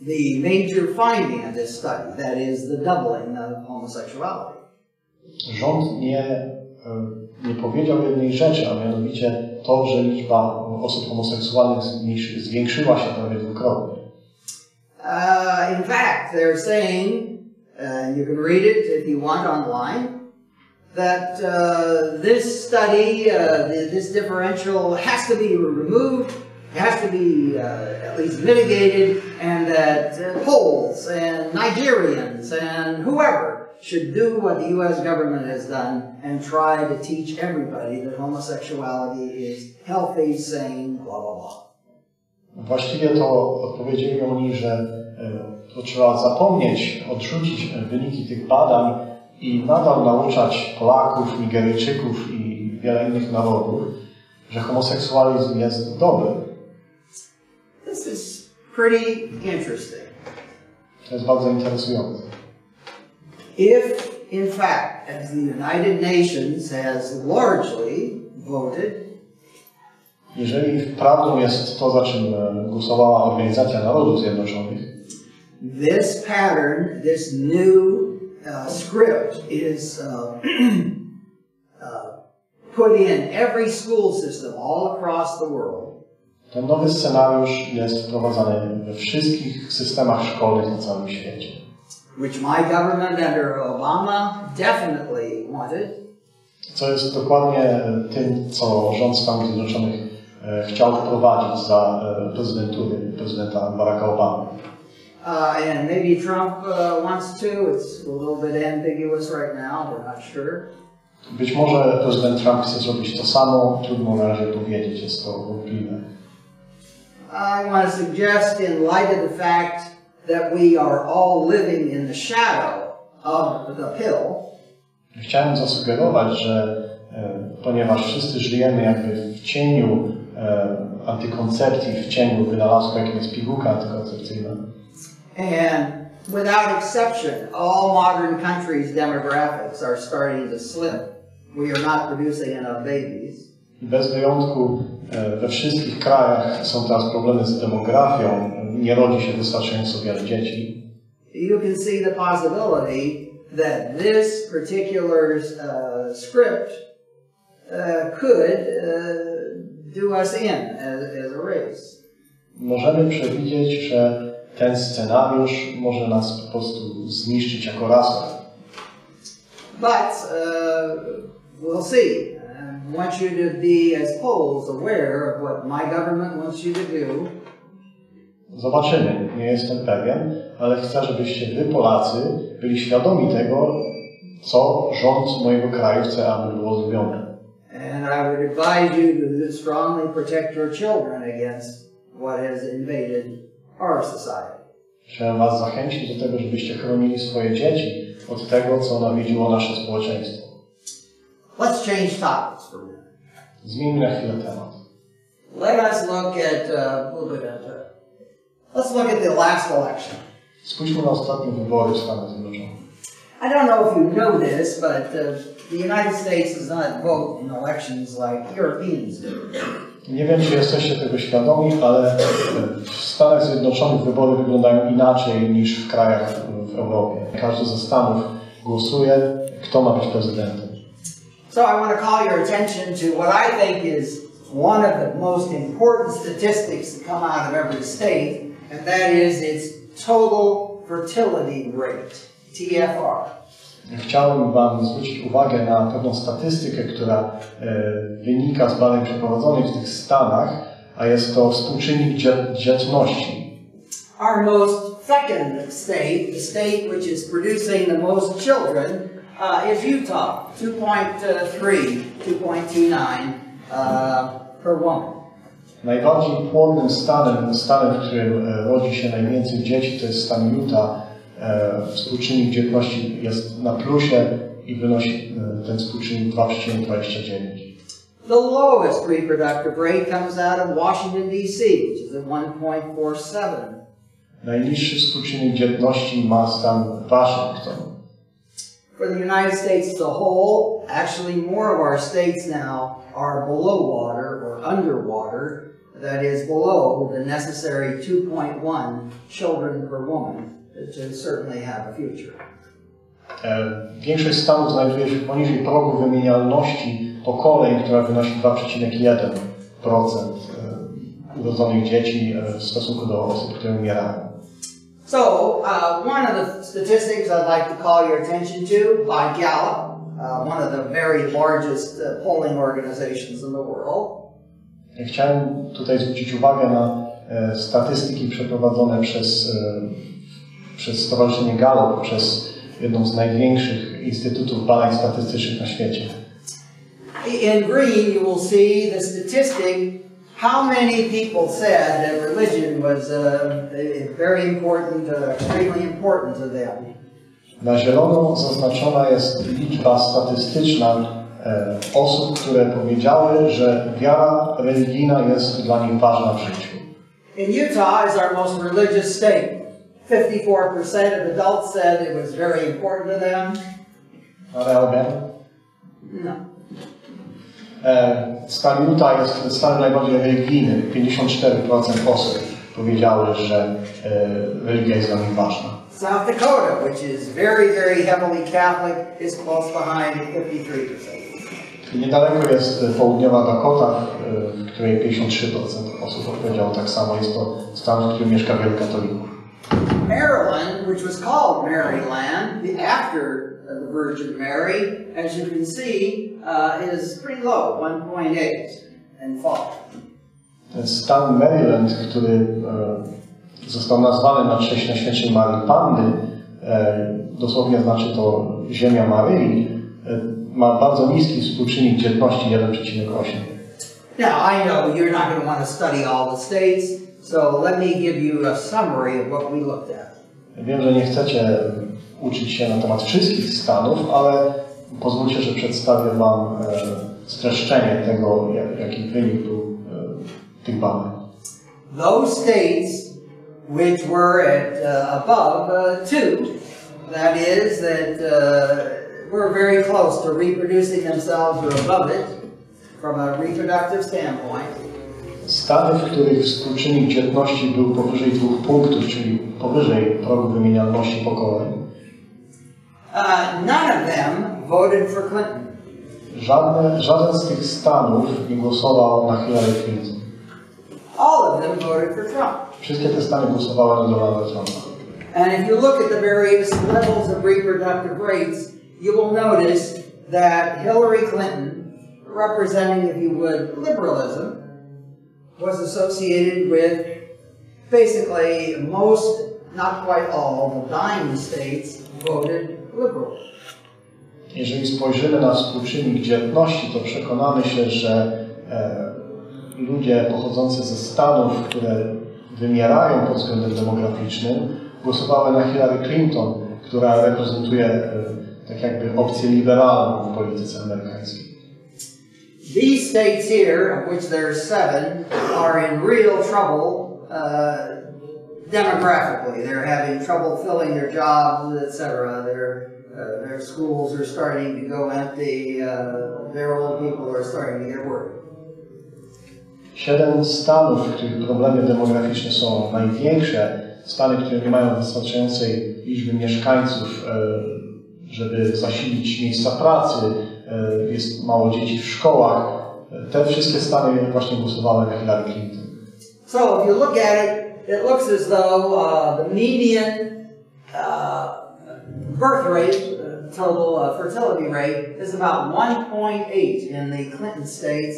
the major finding of this study, that is the doubling of homosexuality. Rząd nie powiedział jednej rzeczy, a mianowicie to, że liczba osób homoseksualnych zwiększyła się prawie dwukrotnie. In fact, they're saying, you can read it if you want online, that this study, this differential has to be removed, it has to be at least mitigated, and that Poles and Nigerians and whoever should do what the U.S. government has done and try to teach everybody that homosexuality is healthy, sane, blah, blah, blah. Właściwie to odpowiedzieli oni, że to trzeba zapomnieć, odrzucić wyniki tych badań i nadal nauczać Polaków, Nigeryjczyków i wiele innych narodów, że homoseksualizm jest dobry. This is pretty interesting. To jest bardzo interesujące. If, in fact, as the United Nations has largely voted, jeżeli prawdą jest to, za czym głosowała Organizacja Narodów Zjednoczonych, this pattern, this new script is put in every school system all across the world. Ten nowy scenariusz jest wprowadzany we wszystkich systemach szkolnych na całym świecie. Which my government under Obama definitely wanted. Co jest dokładnie tym, co rząd Stanów Zjednoczonych chciał wprowadzić za prezydentury prezydenta Baracka Obamy. And maybe Trump wants to. It's a little bit ambiguous right now. We're not sure. Być może prezydent Trump chce zrobić to samo. Trudno na razie powiedzieć, jest to wątpliwe. I want to suggest, in light of the fact that we are all living in the shadow of the pill. Chciałem zasugerować, że ponieważ wszyscy żyjemy jakby w cieniu antykoncepcji, w cieniu wynalazku, jakim jest pigułka antykoncepcyjna. And without exception, all modern countries' demographics are starting to slip. We are not producing enough babies. Bez wyjątku we wszystkich krajach są teraz problemy z demografią. Nie rodzi się wystarczająco wiele dzieci. You can see the possibility that this particular script could do us in as a race. Możemy przewidzieć, że ten scenariusz może nas po prostu zniszczyć jako rasę. But we'll see. I want you to be, as Poles, aware of what my government wants you to do. Zobaczymy, nie jestem pewien, ale chcę, żebyście wy, Polacy, byli świadomi tego, co rząd mojego kraju chce, aby było zrobione. And I would advise you to strongly protect your children against what has invaded our society. Chciałem was zachęcić do tego, żebyście chronili swoje dzieci od tego, co nawiedziło nasze społeczeństwo. Let's change topics for a minute. Zmieńmy na chwilę temat. Let us look at let's look at the last election. Spójrzmy na ostatnie wybory w Stanach Zjednoczonych. I don't know if you know this, but the United States does not vote in elections like Europeans do. Nie wiem, czy jesteście tego świadomi, ale w Stanach Zjednoczonych wybory wyglądają inaczej niż w krajach w Europie. Każdy ze stanów głosuje, kto ma być prezydentem. So I want to call your attention to what I think is one of the most important statistics that come out of every state, and that is its total fertility rate, TFR. Chciałem wam zwrócić uwagę na pewną statystykę, która wynika z badań przeprowadzonych w tych stanach, a jest to współczynnik dzietności. Our most second state, the state which is producing the most children, is Utah, 2.3, 2.29 per woman. Najbardziej płodnym stanem, w którym rodzi się najwięcej dzieci, to jest stan Utah. Współczynnik dzietności jest na plusie i wynosi ten współczynnik 2,29. The lowest reproductive rate comes out of Washington, D.C., which is at 1.47. Najniższy współczynnik dzietności ma stan Waszyngton. For the United States as a whole, actually more of our states now are below water or underwater, that is below the necessary 2.1 children per woman to certainly have a future. Większość stanów znajduje się poniżej progu wymienialności pokoleń, która wynosi 2,1% urodzonych dzieci w stosunku do osób, które umierają. So, one of the statistics I'd like to call your attention to by Gallup, one of the very largest polling organizations in the world. Chciałem tutaj zwrócić uwagę na statystyki przeprowadzone przez Stowarzyszenie Gallup, przez jedną z największych instytutów badań statystycznych na świecie. In green you will see the statistic how many people said that religion was very important, extremely important to them. Na zielono zaznaczona jest liczba statystyczna osób, które powiedziały, że wiara religijna jest dla nich ważna w życiu. In Utah is our most religious state. 54% of adults said it was very important to them. Ale Alabama? No. Stan Utah jest stanem najbardziej religijnym. 54% osób powiedziały, że religia jest dla nich ważna. South Dakota, which is very, very heavily Catholic, is close behind at 53%. Niedaleko jest południowa Dakota, w której 53% osób odpowiedziało tak samo. Jest to stan, w którym mieszka wielu katolików. Maryland, which was called Maryland after the Virgin Mary, as you can see, is pretty low, 1.8 in fall. Ten stan Maryland, który został nazwany na cześć Najświętszej Maryi Panny, dosłownie znaczy to Ziemia Maryi, ma bardzo niski współczynnik dzietności 1,8. Now, I know you're not going to want to study all the states, so let me give you a summary of what we looked at. Wiem, że nie chcecie uczyć się na temat wszystkich stanów, ale pozwólcie, że przedstawię Wam streszczenie tego, jaki wynik był tych badań. Those states which were at above 2, that is, that were very close to reproducing themselves or above it from a reproductive standpoint. Stany, w których współczynnik dzietności był powyżej 2 punktów, czyli powyżej progu wymienialności pokoleń. None of them voted for Clinton. Żaden z tych stanów nie głosował na Hillary Clinton. All of them voted for Trump. Wszystkie te stany głosowały na Donalda Trumpa. And if you look at the various levels of reproductive rates, you will notice that Hillary Clinton, representing, if you would, liberalism, was associated with basically most, not quite all, the dying states voted liberal. Jeżeli spojrzymy na współczynnik dzietności, to przekonamy się, że ludzie pochodzący ze stanów, które wymierają pod względem demograficznym, głosowały na Hillary Clinton, która reprezentuje tak jakby opcję liberalną w polityce amerykańskiej. These states here, of which there's 7, are in real trouble demographically. They're having trouble filling their jobs, etc. Their schools are starting to go empty. Their old people are starting to get work. 7 stanów, w których problemy demograficzne są największe, stany, które nie mają wystarczającej liczby mieszkańców, żeby zasilić miejsca pracy, jest mało dzieci w szkołach. Te wszystkie stany właśnie głosowały na Hillary Clinton. So if you look at it, it looks as though the median birth rate, total fertility rate, is about 1.8 in the Clinton states,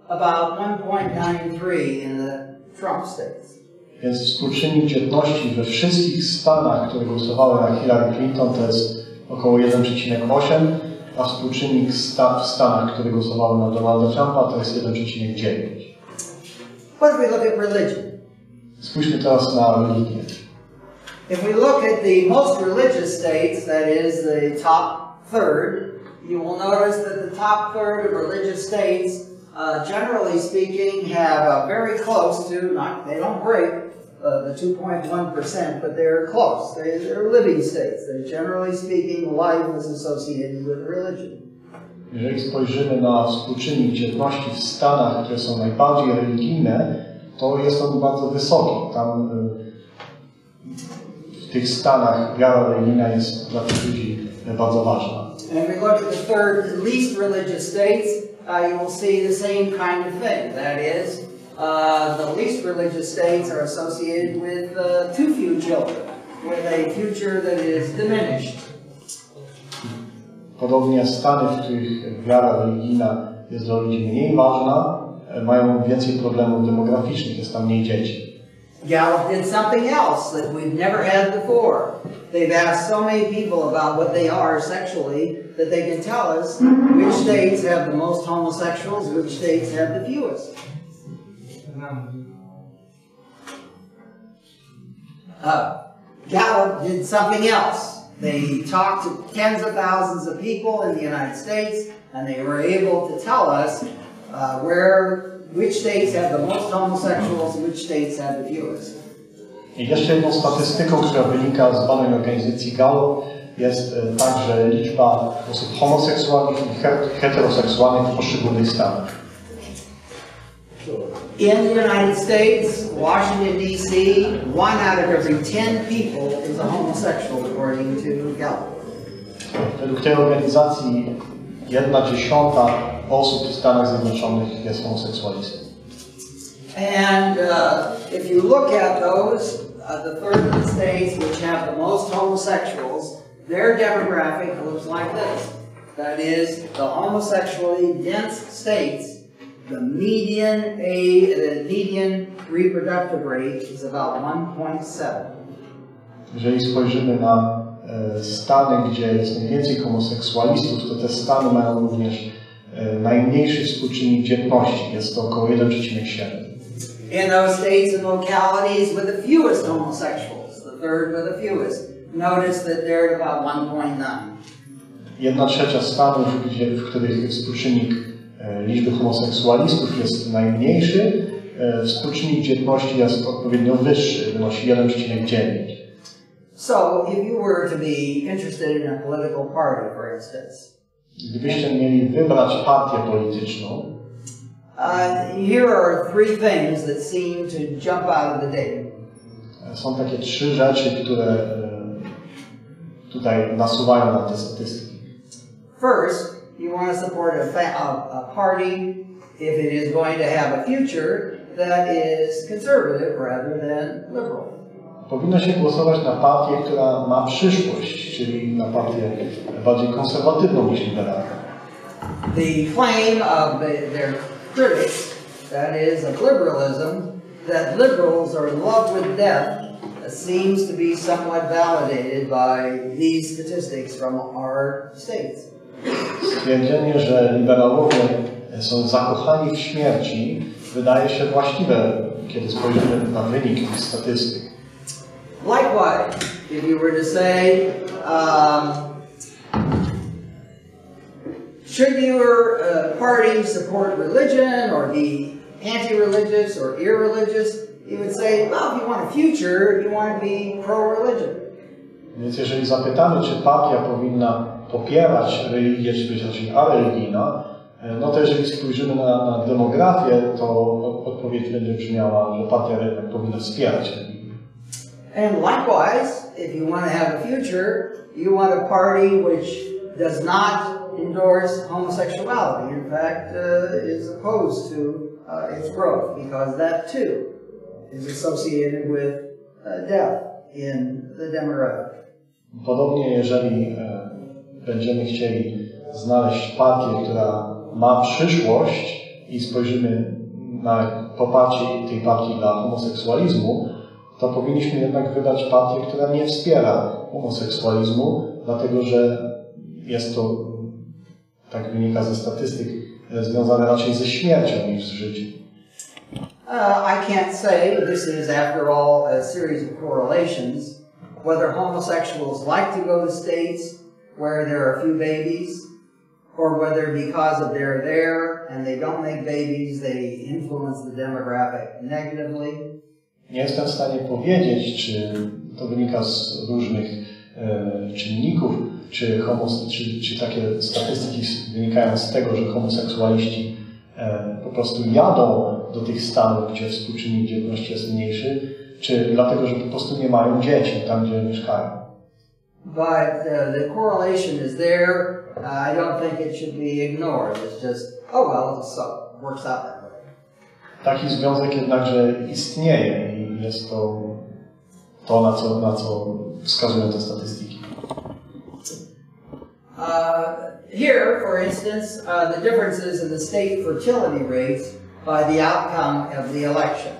about 1.93 in the Trump states. Więc współczynnik dzietności we wszystkich stanach, które głosowały na Hillary Clinton, to jest około 1,8, a współczynnik w stanach, które głosowały na Donalda Trumpa, to jest 1,9. What if we look at religion? Spójrzmy teraz na religię. If we look at the most religious states, that is the top third, you will notice that the top third of religious states, generally speaking, have very close to, they don't break the 2.1%, but they're close. They're living states. They, generally speaking, life is associated with religion. Jeżeli spojrzymy na współczynnik dzietności w stanach, które są najbardziej religijne, to jest on bardzo wysoki. Tam w tych stanach wiara religijna jest dla tych ludzi bardzo ważna. And if we look at the third least religious states, you will see the same kind of thing. That is, the least religious states are associated with too few children, with a future that is diminished. Podobnie stany, w których wiara religijna jest dla ludzi mniej ważna, mają więcej problemów demograficznych, jest tam mniej dzieci. Gallup did something else that we've never had before. They've asked so many people about what they are sexually that they can tell us which states have the most homosexuals, which states have the fewest. Gallup did something else. They talked to tens of thousands of people in the United States, and they were able to tell us which states have the most homosexuals, which states have the fewest. I jeszcze jedną statystyką, która wynika z badań organizacji Gallup, jest także liczba osób homoseksualnych i heteroseksualnych w poszczególnych stanach. In the United States, Washington, D.C., 1 out of every 10 people is a homosexual, according to Gallup. Według tej organizacji 1/10 osób w Stanach Zjednoczonych jest homoseksualistą. And if you look at those, the third of the states which have the most homosexuals, their demographic looks like this. That is, the homosexually dense states, the median reproductive rate is about 1.7. Jeżeli spojrzymy na Stany, gdzie jest najwięcej homoseksualistów, to te Stany mają również najmniejszy współczynnik dzietności, jest to około 1,7. In those states and localities with the fewest homosexuals, the third with the fewest, notice that they're at about 1.9. 1/3 Stanów, w których współczynnik liczby homoseksualistów jest najmniejszy, współczynnik dzietności jest odpowiednio wyższy, wynosi 1,9. So, if you were to be interested in a political party, for instance, gdybyście mieli wybrać partię polityczną, here are three things that seem to jump out of the data. Są takie 3 rzeczy, które tutaj nasuwają na te statystyki. First, you want to support a party if it is going to have a future that is conservative rather than liberal. Powinno się głosować na partię, która ma przyszłość, czyli na partię bardziej konserwatywną niż liberalną. The claim of their critics, that is of liberalism, that liberals are in love with death, seems to be somewhat validated by these statistics from our states. Stwierdzenie, że liberałowie są zakochani w śmierci, wydaje się właściwe, kiedy spojrzymy na wynik tych statystyk. Likewise, if you were to say, should your party support religion or be anti-religious or irreligious, you would say, well, if you want a future, you want to be pro-religion. Więc jeżeli zapytamy, czy partia powinna popierać religię, czy być raczej areligijna, no to jeżeli spojrzymy na demografię, to odpowiedź będzie brzmiała, że partia jednak powinna wspierać religię. And likewise, if you want to have a future, you want a party which does not endorse homosexuality. In fact, is opposed to its growth, because that too is associated with death in the demographic. Podobnie, jeżeli będziemy chcieli znaleźć partię, która ma przyszłość i spojrzymy na poparcie tej partii dla homoseksualizmu, to powinniśmy jednak wybrać partię, która nie wspiera homoseksualizmu, dlatego że jest to, tak wynika ze statystyk, związane raczej ze śmiercią niż z życiem. I can't say, this is after all a series of correlations, whether homosexuals like to go to states where there are few babies, or whether because of they're there and they don't make babies, they influence the demographic negatively. Nie jestem w stanie powiedzieć, czy to wynika z różnych czynników, czy takie statystyki wynikają z tego, że homoseksualiści po prostu jadą do tych stanów, gdzie współczynnik dzietności jest mniejszy, czy dlatego, że po prostu nie mają dzieci tam, gdzie mieszkają. But the correlation is there. I don't think it should be ignored. It's just, oh well, so it works out that way. Taki związek jednakże istnieje i jest to na co wskazują te statystyki. Here, for instance, the differences in the state fertility rates by the outcome of the election.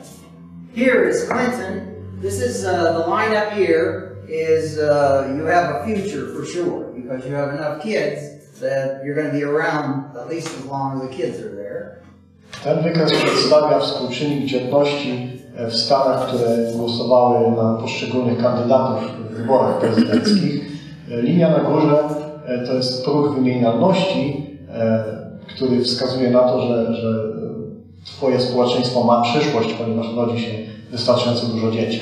Here is Clinton. This is the lineup here is you have a future for sure because you have enough kids that you're going to be around at least as long as the kids are there. Ten wykres przedstawia współczynnik dzietności w Stanach, które głosowały na poszczególnych kandydatów w wyborach prezydenckich. Linia na górze to jest próg wymienialności, który wskazuje na to, że Twoje społeczeństwo ma przyszłość, ponieważ rodzi się wystarczająco dużo dzieci.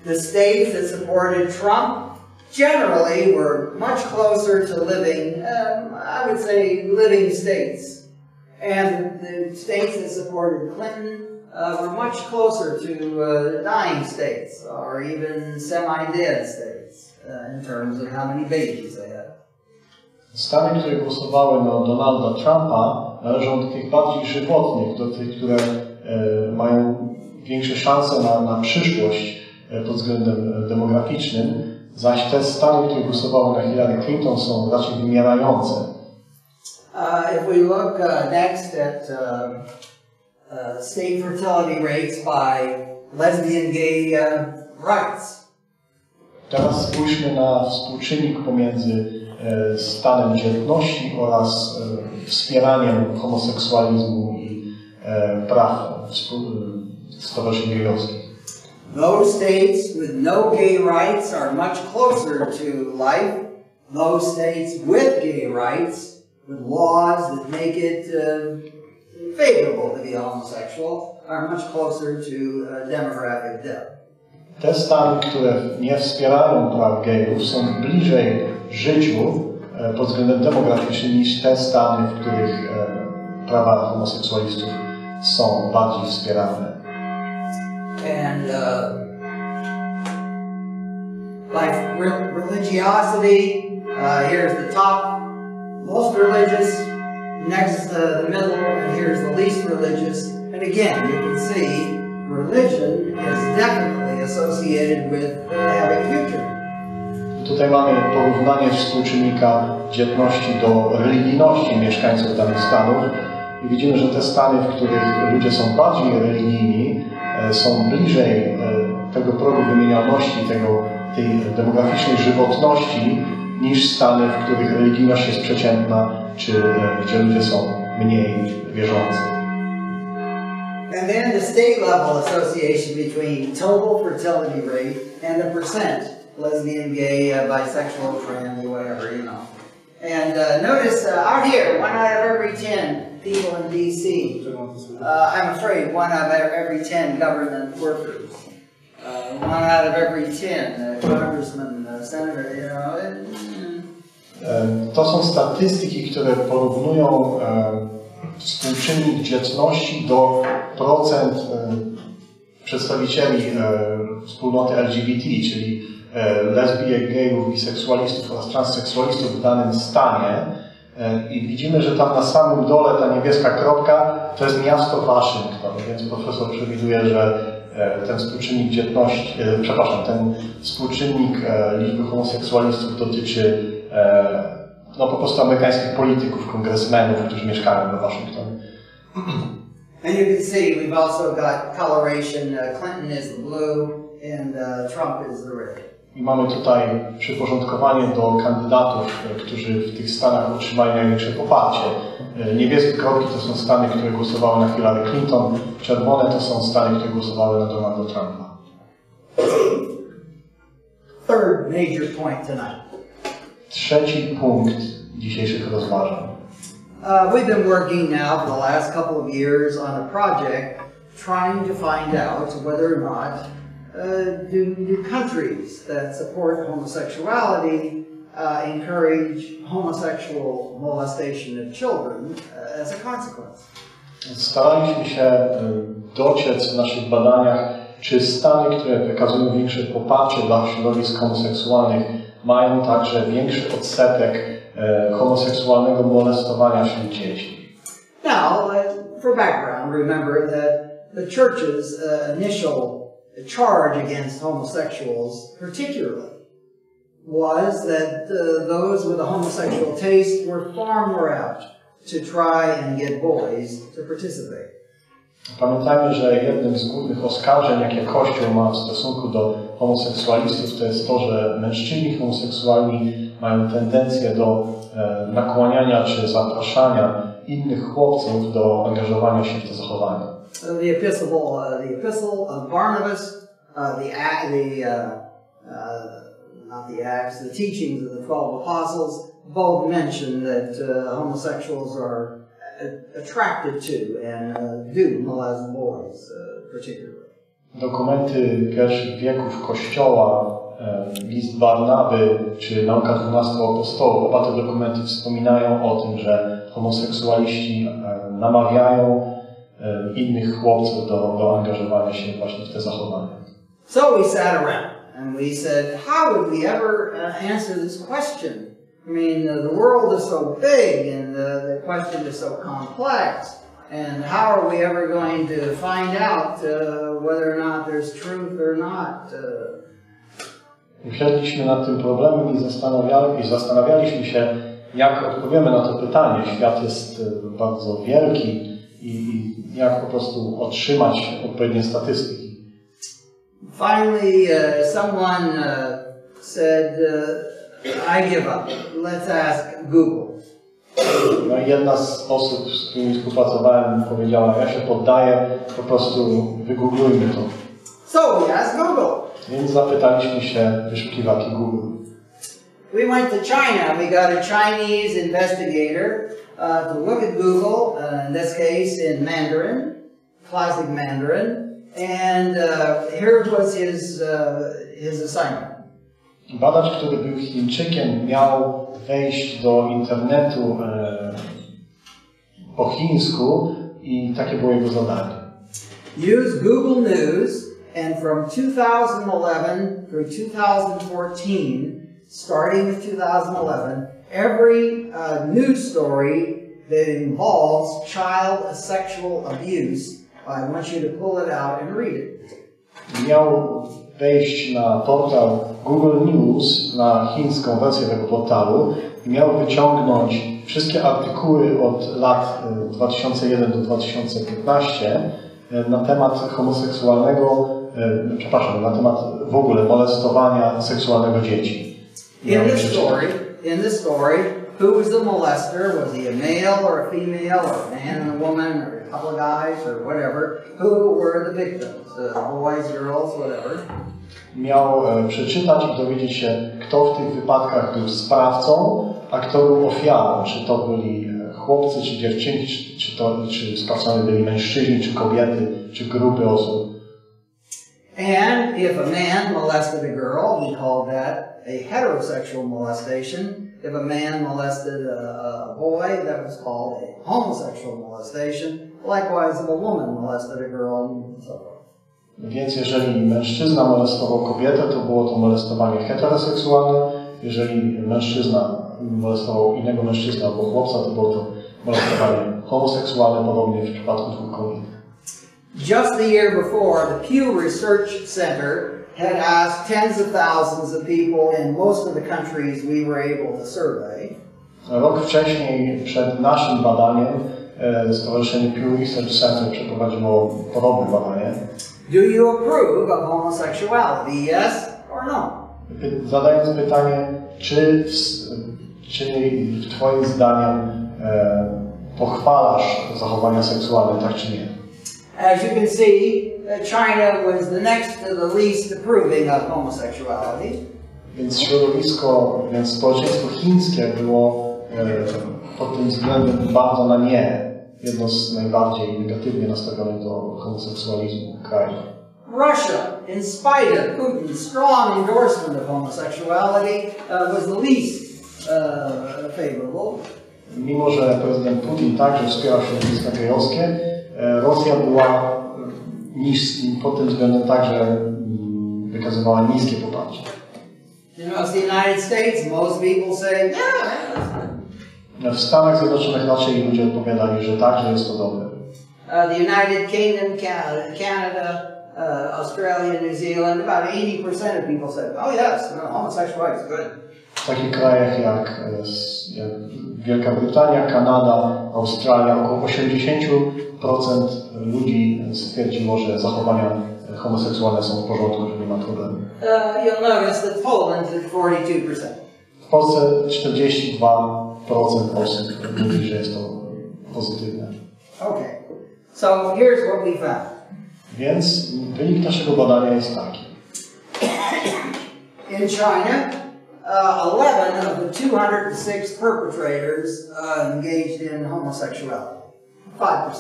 The states that supported Trump generally were much closer to living, I would say, living states. And the states that supported Clinton were much closer to dying states, or even semi-dead states, in terms of how many babies they had. Stany, które głosowały na Donalda Trumpa, należą do tych bardziej żywotnych, do tych, które mają większe szanse na przyszłość pod względem demograficznym, zaś te Stany, które głosowały na Hillary Clinton, są raczej wymierające. If we look next at state fertility rates by lesbian, gay rights. Teraz spójrzmy na współczynnik pomiędzy stanem dzietności oraz wspieraniem homoseksualizmu i praw stowarzyszeń gejowskich. Those states with no gay rights are much closer to life. Those states with gay rights, with laws that make it favorable to be homosexual, are much closer to demographic death. Te stany, które nie wspierają praw gejów, są bliżej życiu pod względem demograficznym niż te stany, w których prawa homoseksualistów są bardziej wspierane. And like religiosity, here's the top, most religious, next the middle, and here's the least religious. And again, you can see religion is definitely associated with having a future. Tutaj mamy porównanie współczynnika dzietności do religijności mieszkańców danych stanów i widzimy, że te stany, w których ludzie są bardziej religijni, są bliżej tego progu wymienialności, tej demograficznej żywotności niż stany, w których religijność jest przeciętna, czy gdzie ludzie są mniej wierzący. And then the state level association between total fertility rate and the percent lesbian, gay, bisexual, trans, whatever, you know. And notice out here, 1 out of every 10 people in D.C. I'm afraid 1 out of every 10 government workers. 1 out of every 10 congressmen, senator, you know. To są statystyki, które porównują współczynnik dzietności do procent przedstawicieli wspólnoty LGBT, czyli lesbijek, gejów, biseksualistów oraz transseksualistów w danym stanie. I widzimy, że tam na samym dole ta niebieska kropka to jest miasto Waszyngton, więc profesor przewiduje, że ten współczynnik dzietności, ten współczynnik liczby homoseksualistów dotyczy no po prostu amerykańskich polityków, kongresmenów, którzy mieszkają we Waszyngtonie. And you can see we've also got coloration. Clinton is the blue and Trump is the red. I mamy tutaj przyporządkowanie do kandydatów, którzy w tych stanach otrzymali największe poparcie. Niebieskie kropki to są stany, które głosowały na Hillary Clinton, czerwone to są stany, które głosowały na Donalda Trumpa. Third major point tonight. Trzeci punkt dzisiejszych rozważań. We've been working now for the last couple of years on a project trying to find out whether or not do countries that support homosexuality encourage homosexual molestation of children as a consequence. Staraliśmy się dociec w naszych badaniach, czy stany, które wykazują większe poparcie dla środowisk homoseksualnych, mają także większy odsetek homoseksualnego molestowania wśród dzieci. Now, for background, remember that the church's initial charge against homosexuals particularly was that those with a homosexual taste were far more apt to try and get boys to participate. Pamiętajmy, że jednym z głównych oskarżeń, jakie Kościół ma w stosunku do homoseksualistów, to jest to, że mężczyźni homoseksualni mają tendencję do nakłaniania czy zapraszania innych chłopców do angażowania się w te zachowania. The epistle of Barnabas, not the Acts, the teachings of the 12 apostles, both mention that homosexuals are attracted to and do molest boys particularly. Dokumenty pierwszych wieków Kościoła, list Barnaby czy nauka 12 apostołów, oba te dokumenty wspominają o tym, że homoseksualiści namawiają innych chłopców do angażowania się właśnie w te zachowania. So we sat around and we said, how would we ever answer this question? I mean, the world is so big and the question is so complex. And how are we ever going to find out whether or not there's truth or not? Usiedliśmy nad tym problemem i zastanawialiśmy się, jak odpowiemy na to pytanie. Świat jest bardzo wielki i jak po prostu otrzymać odpowiednie statystyki. Finally, someone said, I give up. Let's ask Google. No i jedna z osób, z którymi współpracowałem, powiedziała, ja się poddaję, po prostu wygooglujmy to. So we asked Google. Więc zapytaliśmy się wyszukiwarki Google. We went to China. We got a Chinese investigator to look at Google, in this case in Mandarin, classic Mandarin, and here was his assignment. Badacz, który był Chińczykiem, miał wejść do internetu po chińsku i takie było jego zadanie. Use Google News, and from 2011 through 2014, starting with 2011, every news story that involves child sexual abuse, I want you to pull it out and read it. Miał wejść na portal Google News, na chińską wersję tego portalu i miał wyciągnąć wszystkie artykuły od lat 2001 do 2015 na temat homoseksualnego, przepraszam, na temat w ogóle molestowania seksualnego dzieci. In this story, who was the molester? Was he a male or a female or a man and a woman or a couple of guys or whatever? Who were the victims? Boys, girls, whatever. Miał przeczytać i dowiedzieć się, kto w tych wypadkach był sprawcą, a kto był ofiarą. Czy to byli chłopcy, czy dziewczynki, czy sprawcami byli mężczyźni, czy kobiety, czy grupy osób. And if a man molested a girl, he called that a heterosexual molestation. If a man molested a boy, that was called a homosexual molestation. Likewise, if a woman molested a girl, and so forth. Więc jeżeli mężczyzna molestował kobietę, to było to molestowanie heteroseksualne. Jeżeli mężczyzna molestował innego mężczyznę albo chłopca, to było to molestowanie homoseksualne, podobnie w przypadku dwóch kobiet. Just the year before, the Pew Research Center had asked tens of thousands of people in most of the countries we were able to survey. Rok wcześniej, przed naszym badaniem, Stowarzyszenie Pew Research Center przeprowadziło podobne badanie. Do you approve of homosexuality, yes or no? Zadając pytanie, czy Twoim zdaniem pochwalasz zachowania seksualne, tak czy nie? As you can see, China was the next to the least approving of homosexuality. Więc społeczeństwo chińskie było pod tym względem bardzo na nie. Jedno z najbardziej negatywnie nastawionych do homoseksualizmu krajów. Russia, in spite of Putin's strong endorsement of homosexuality, was the least favorable. Mimo że prezydent Putin także wspierał środowiska gejowskie, Rosja była pod tym względem także wykazywała niskie poparcie. You know, the United States, most people say, yeah. W Stanach Zjednoczonych raczej ludzie odpowiadali, że tak, że jest to dobre. The United Kingdom, Canada, Australia, New Zealand, about 80% of people said, oh yes, homosexuality is good. W takich krajach jak Wielka Brytania, Kanada, Australia, około 80% ludzi stwierdziło, że zachowania homoseksualne są w porządku, że nie ma problemu. You'll notice that Poland is 42%. W Polsce 42% osób mówi, że jest to pozytywne. Okay, so here's what we found. Więc wynik naszego badania jest taki. In China, 11 of the 206 perpetrators engaged in homosexuality. 5%.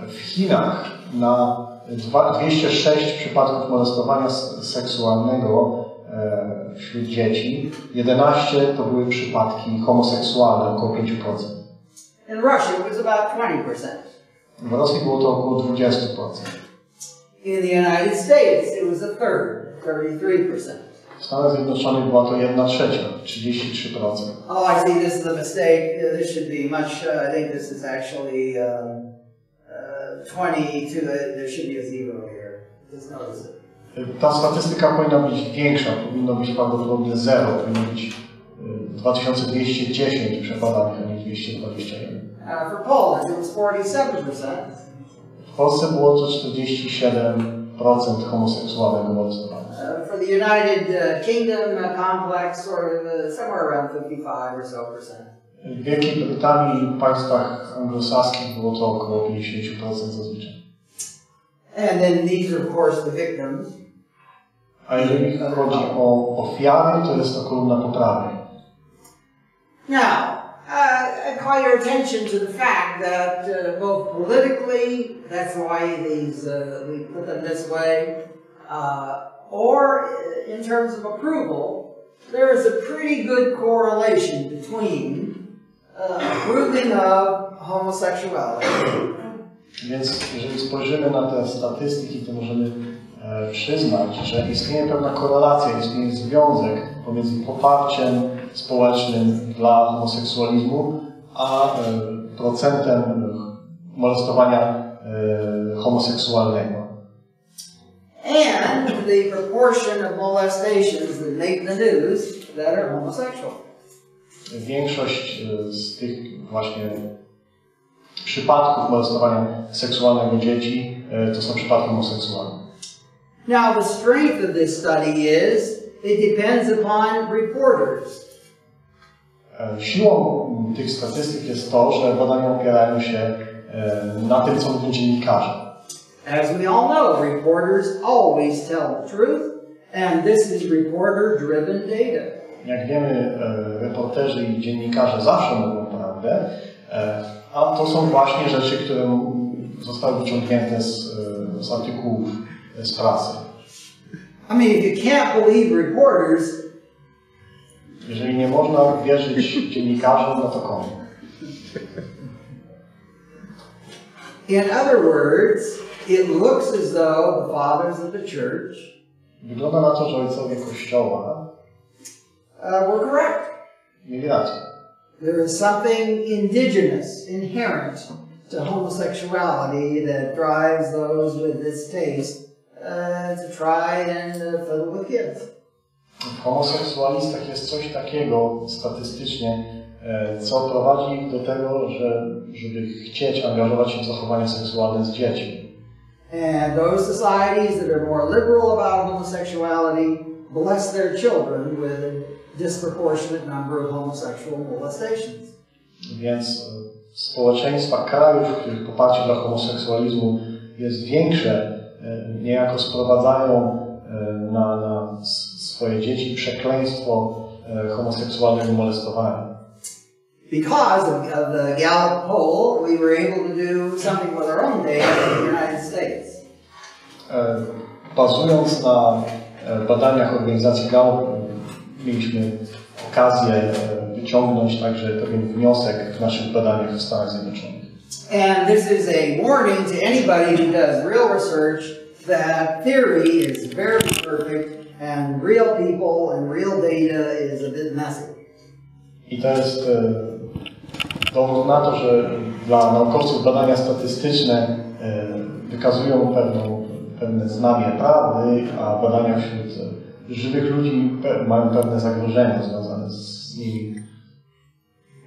W Chinach na 206 przypadków molestowania seksualnego wśród dzieci, 11 to były przypadki homoseksualne, około 5%. In Russia, it was about 20%. W Rosji było to około 20%. In the United States, it was a third, 33%. W Stanach Zjednoczonych była to 1/3, 33%. Oh, I see, this is a mistake. This should be much, I think this is actually 22, there should be a zero here. Just notice it. Ta statystyka powinna być większa, powinno być prawdopodobnie 0, powinno być 2210 przebadanych, a nie 221. For Poland, it was 47%. W Polsce było to 47% homoseksualnego molestowania. For the United Kingdom complex, sort of somewhere around 55 or so percent. W Wielkiej Brytanii i państwach anglosaskich było to około 50% zazwyczaj. And then these are, of course, the victims. A jeżeli chodzi o ofiary, to jest to kolumna po prawej. Now, I call your attention to the fact that both politically, that's why these we put them this way, or in terms of approval, there is a pretty good correlation between approving of homosexuality. Więc jeżeli spojrzymy na te statystyki, to możemy przyznać, że istnieje pewna korelacja, istnieje związek pomiędzy poparciem społecznym dla homoseksualizmu, a procentem molestowania homoseksualnego. And the proportion of molestations that make the news that are homosexual. Większość z tych właśnie przypadków molestowania seksualnego dzieci to są przypadki homoseksualne. Now the strength of this study is it depends upon reporters. Siłą tych statystyk jest to, że badania opierają się na tym, co mówią dziennikarze. As we all know, reporters always tell the truth, and this is reporter-driven data. Jak wiemy, reporterzy i dziennikarze zawsze mówią prawdę, a to są właśnie rzeczy, które zostały wyciągnięte z artykułów z prasy. I mean, if you can't believe reporters, jeżeli nie można wierzyć dziennikarzom, no to komu? In other words, it looks as though the fathers of the church wygląda na to, że ojcowie Kościoła were correct. mieli rację. There is something indigenous, inherent to homosexuality that drives those with this taste to try and fiddle with kids. W homoseksualistach jest coś takiego statystycznie, co prowadzi ich do tego, żeby chcieć angażować się w zachowania seksualne z dziećmi. And those societies that are more liberal about homosexuality bless their children with a disproportionate number of homosexual molestations. Więc społeczeństwa krajów, w których poparcie dla homoseksualizmu jest większe, niejako sprowadzają na swoje dzieci przekleństwo homoseksualnego molestowania. Because of the Gallup poll, we were able to do something with our own data in the United States. Bazując na badaniach organizacji Gallup, mieliśmy okazję wyciągnąć także pewien wniosek w naszych badaniach w Stanach Zjednoczonych. And this is a warning to anybody who does real research that theory is very perfect and real people and real data is a bit messy. I to jest dowód na to, że dla naukowców badania statystyczne wykazują pewne znamie prawdy, a badania wśród żywych ludzi mają pewne zagrożenia związane z nimi.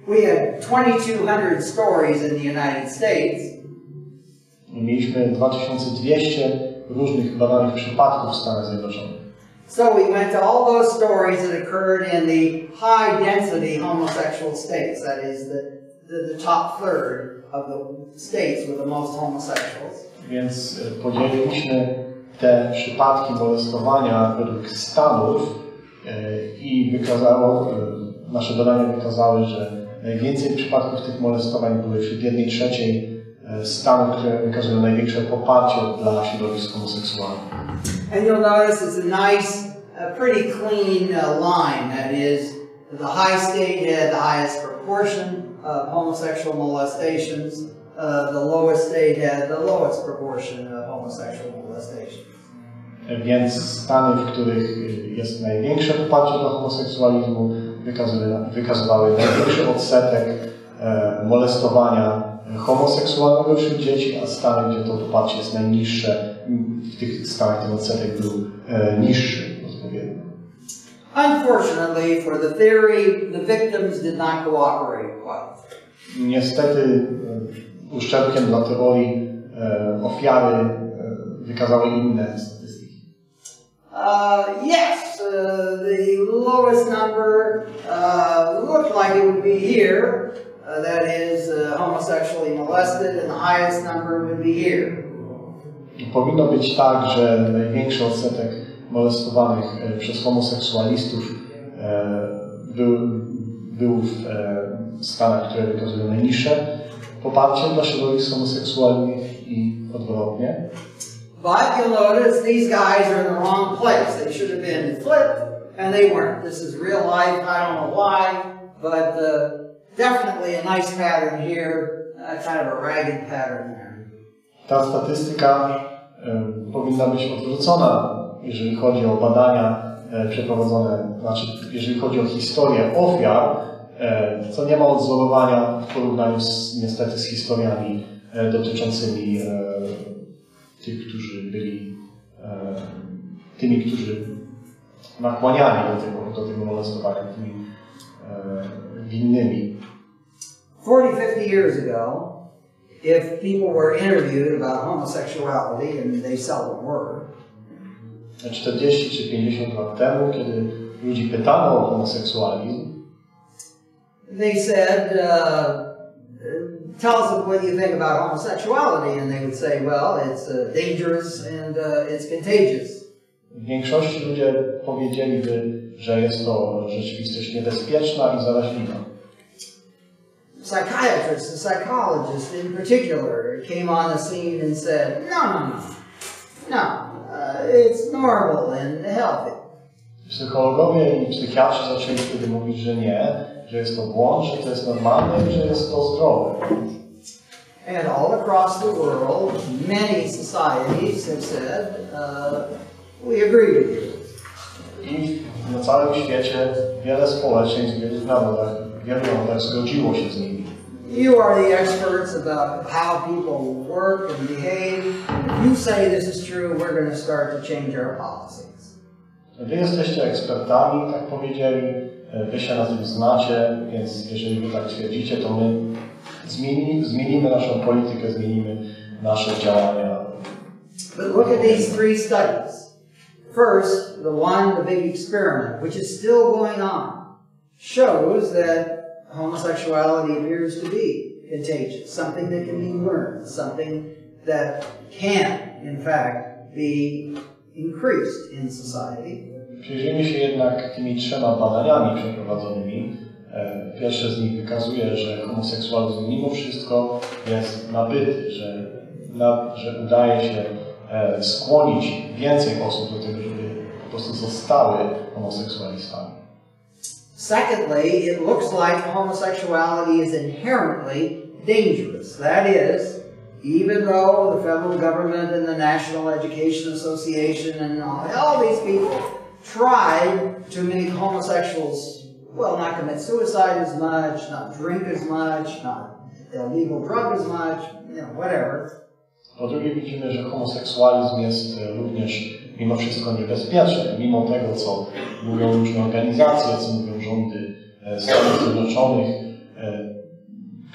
We had 2,200 stories in the United States. Mieliśmy 2200 różnych badanych przypadków w Stanach Zjednoczonych. So we went to all those stories that occurred in the high density homosexual states, that is the top third of the states with the most homosexuals. Więc podzieliliśmy te przypadki molestowania według stanów i nasze badania wykazały, że najwięcej przypadków tych molestowań były wśród 1/3 stanów, które wykazują największe poparcie dla środowisk homoseksualnych. And you'll notice it's a nice, pretty clean line. That is, the high state had the highest proportion of homosexual molestations. The lowest state had the lowest proportion of homosexual molestations. Więc stany, w których jest największe poparcie dla homoseksualizmu, wykazywały największy odsetek molestowania homoseksualnego wśród dzieci, a stany, gdzie to poparcie jest najniższe, w tych stanach ten odsetek był niższy odpowiednio. Unfortunately for the theory, the victims did not cooperate quite. Niestety uszczerbkiem dla teorii ofiary wykazały inne statystyki. The lowest number looked like it would be here, that is homosexually molested, and the highest number would be here. Powinno być tak, że największy odsetek molestowanych przez homoseksualistów był w stanach, które wykazują najniższe poparcie dla środowisk homoseksualnych i odwrotnie. But you'll notice these guys are in the wrong place. They should have been flipped, and they weren't. This is real life. I don't know why, but definitely a nice pattern here, kind of a ragged pattern there. Ta statystyka powinna być odwrócona, jeżeli chodzi o badania przeprowadzone, znaczy jeżeli chodzi o historię ofiar, co nie ma odzorowania w porównaniu niestety z historiami dotyczącymi tych, którzy byli tymi, którzy nakłaniali do tego molestowania, tymi winnymi. 40-50 years ago, if people were interviewed about homosexuality, and they seldom were, 40 czy 50 lat temu, kiedy ludzi pytano o homoseksualizm, they said, tell us what you think about homosexuality, and they would say, well, it's dangerous and it's contagious. W większości ludzie powiedzieliby, że jest to rzeczywistość niebezpieczna i zaraźliwa. Psychiatrists and psychologists in particular came on the scene and said, no, it's normal and healthy. Psychologowie i psychiatrzy zaczęli wtedy mówić, że nie, że jest to błąd, że to jest normalne i że jest to zdrowe. And all across the world, many societies have said, we agree with you. I na całym świecie wiele społeczeństw, w wielu narodach zgodziło się z nimi. You are the experts about how people work and behave. If you say this is true, we're going to start to change our policies. Wy jesteście ekspertami, tak powiedzieli, wy się na tym znacie, więc jeżeli wy tak twierdzicie, to my zmienimy naszą politykę, zmienimy nasze działania. But look at these three studies. First, the big experiment, which is still going on, shows that homosexuality appears to be contagious, something that can be learned, something that can, in fact, be increased in society. Przyjrzyjmy się jednak tymi trzema badaniami przeprowadzonymi. Pierwsze z nich wykazuje, że homoseksualizm mimo wszystko jest nabyty, że udaje się skłonić więcej osób do tego, żeby po prostu zostały homoseksualistami. Secondly, it looks like homosexuality is inherently dangerous. That is, even though the federal government and the National Education Association and all these people tried to make homosexuals, well, not commit suicide as much, not drink as much, not illegal drug as much, whatever. Po drugie widzimy, że homoseksualizm jest również mimo wszystko niebezpieczny, mimo tego, co mówią różne organizacje, co mówią rządy Stanów Zjednoczonych,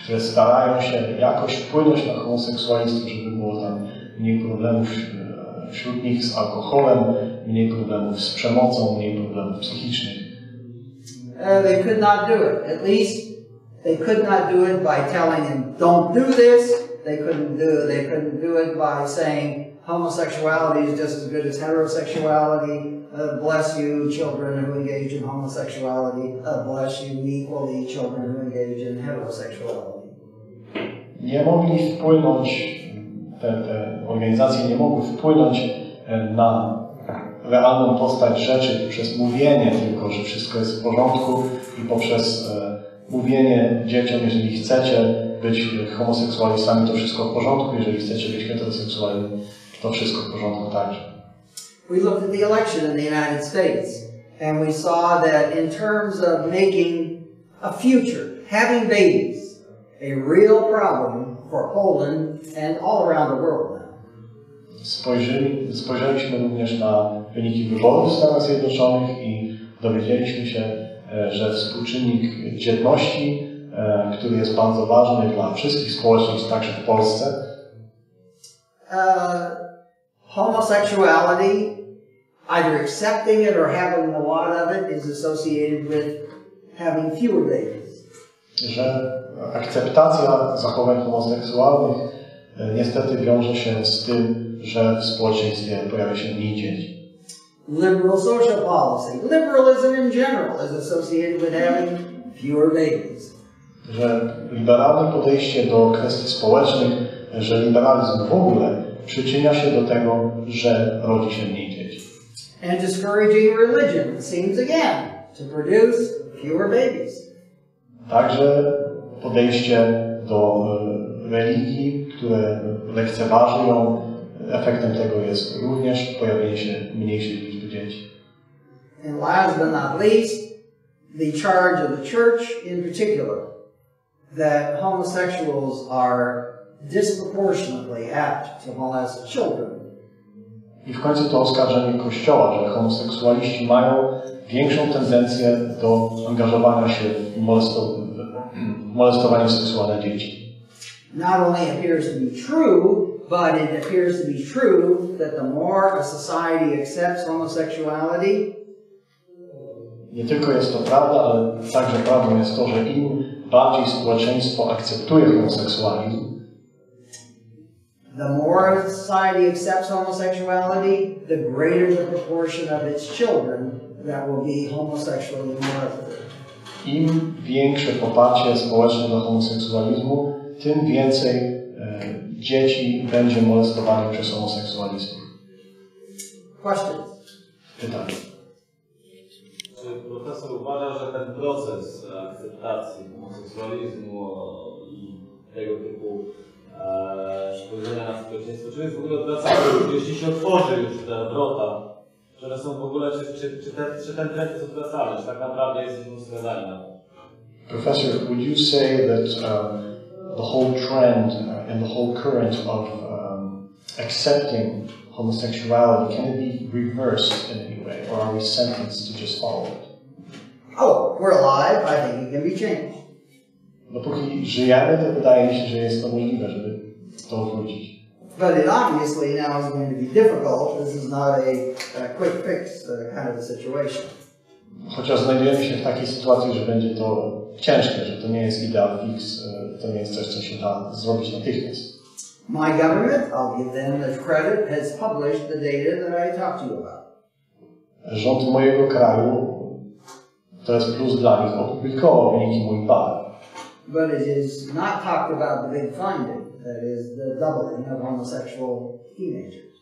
które starają się jakoś wpłynąć na homoseksualistów, żeby było tam mniej problemów wśród nich z alkoholem, mniej problemów z przemocą, mniej problemów psychicznych. They could not do it. At least they could not do it by telling him, don't do this. They couldn't do it by saying homosexuality is just as good as heterosexuality. Bless you, children who engage in homosexuality. Bless you equally, children who engage in heterosexuality. Nie mogli wpłynąć, te organizacje nie mogły wpłynąć na realną postać rzeczy poprzez mówienie tylko, że wszystko jest w porządku i poprzez mówienie dzieciom, jeżeli chcecie być homoseksualistami, to wszystko w porządku, jeżeli chcecie być heteroseksualni, to wszystko w porządku także. We looked at the election in the United States, and we saw that in terms of making a future, having babies, a real problem for Poland and all around the world now. Spojrzeliśmy również na wyniki wyborów w Stanach Zjednoczonych i dowiedzieliśmy się, że współczynnik dzietności, który jest bardzo ważny dla wszystkich społeczeństw, także w Polsce, homosexuality, either accepting it or having a lot of it, is associated with having fewer babies. Że akceptacja zachowań homoseksualnych niestety wiąże się z tym, że w społeczeństwie pojawia się mniej dzieci. Liberal social policy, liberalism in general, is associated with having fewer babies. Że liberalne podejście do kwestii społecznych, że liberalizm w ogóle przyczynia się do tego, że rodzi się mniej dzieci. And discouraging religion seems again to produce fewer babies. Także podejście do religii, które lekceważy ją, efektem tego jest również pojawienie się mniejszej liczby dzieci. And last but not least, the charge of the church in particular, that homosexuals are disproportionately apt to molest children. I w końcu to oskarżenie Kościoła, że homoseksualiści mają większą tendencję do angażowania się w molestowanie seksualne dzieci. Not only appears to be true, but it appears to be true that the more a society accepts homosexuality, nie tylko jest to prawda, ale także prawdą jest to, że im bardziej społeczeństwo akceptuje homoseksualizm, the more a society accepts homosexuality, the greater the proportion of its children that will be homosexually molested. Im większe poparcie społeczne do homoseksualizmu, tym więcej dzieci będzie molestowanych przez homoseksualistów. Questions? Pytania. Czy profesor uważa, że ten proces akceptacji homoseksualizmu i tego typu spojrzenia na społeczeństwo, czy jest w ogóle odwracany, jeśli się otworzy już te wrota, czy one są w ogóle, czy ten trend jest odwracalny, czy tak naprawdę jesteśmy skazani na to? Professor, would you say that the whole trend and the whole current of accepting homosexuality, can it be reversed in any way, or are we sentenced to just follow it? Oh, we're alive. I think it can be changed. Dopóki żyjemy, to wydaje mi się, że jest to możliwe, żeby to odwrócić. But it obviously now is going to be difficult. This is not a quick fix kind of a situation. Chociaż znajdujemy się w takiej sytuacji, że będzie to ciężkie, że to nie jest ideal fix, to nie jest coś, co się da zrobić natychmiast. My government, I'll give them the credit, has published the data that I talked to you about. Rząd mojego kraju, to jest plus dla nich, opublikował wyniki moich badań. But it is not talked about the big finding, that is the doubling of homosexual teenagers.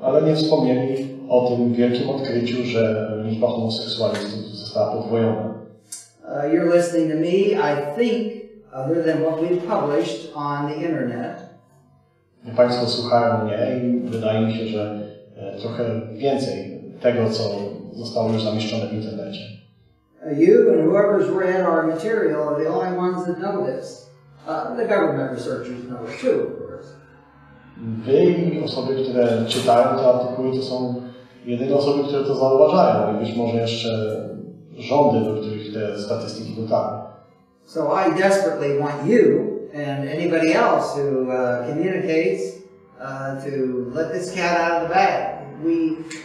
Ale nie wspomnieli o tym wielkim odkryciu, że liczba homoseksualistów została podwojona. You're listening to me, I think, other than what we've published on the internet. Państwo słuchają mnie i wydaje mi się, że trochę więcej tego, co zostało już zamieszczone w internecie. You and whoever's read our material are the only ones that know this. The government researchers know it too, of course. Wy i osoby, które czytają te artykuły, to są jedyne osoby, które to zauważają i być może jeszcze rządy, do których te statystyki dotarły. So I desperately want you and anybody else who communicates to let this cat out of the bag.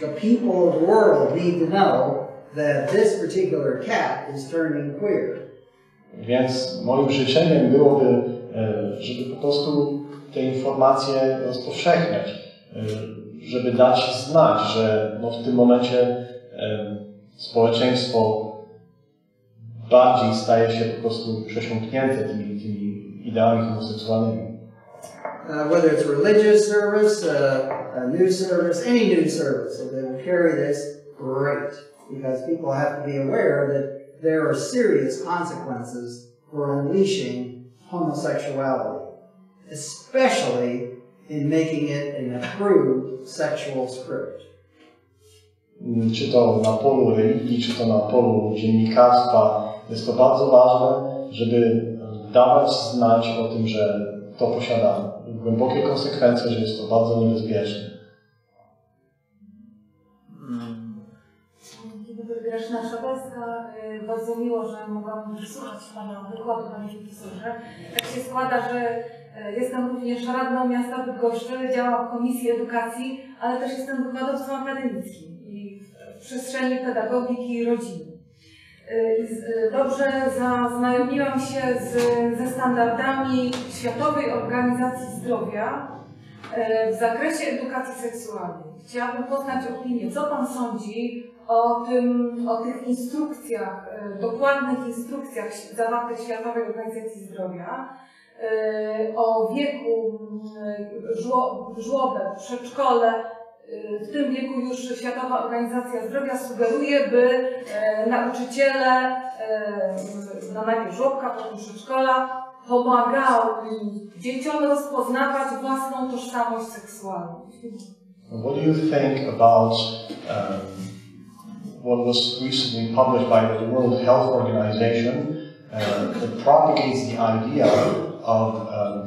The people of the world need to know that this particular cat is turning queer. Więc moim życzeniem byłoby, żeby po prostu te informacje rozpowszechniać, żeby dać znać, że no w tym momencie społeczeństwo bardziej staje się po prostu przesiąknięte tymi ideami homoseksualnymi. Whether it's religious service, a news service, any news service, if they will carry this, great. Because people have to be aware that there are serious consequences for unleashing homosexuality, especially in making it an approved sexual script. czy to na polu religii, czy to na polu dziennikarstwa. Jest to bardzo ważne, żeby dawać znać o tym, że to posiada głębokie konsekwencje, że jest to bardzo niebezpieczne. Grażyna Szabelska, bardzo miło, że mogłam wysłuchać Pana wykładu, Panie Profesorze. Tak się składa, że jestem również radną miasta Bydgoszczy, działam w Komisji Edukacji, ale też jestem wykładowcą akademickim i w przestrzeni pedagogiki i rodziny. Dobrze zaznajomiłam się ze standardami Światowej Organizacji Zdrowia w zakresie edukacji seksualnej. Chciałabym poznać opinię, co Pan sądzi o tych instrukcjach, dokładnych instrukcjach zawartych w Światowej Organizacji Zdrowia, o wieku, żłobek, przedszkole. W tym wieku już Światowa Organizacja Zdrowia sugeruje, by nauczyciele, najpierw żłobka, potem przedszkola, pomagały dzieciom rozpoznawać własną tożsamość seksualną. What do you think about what was recently published by the World Health Organization that propagates the idea of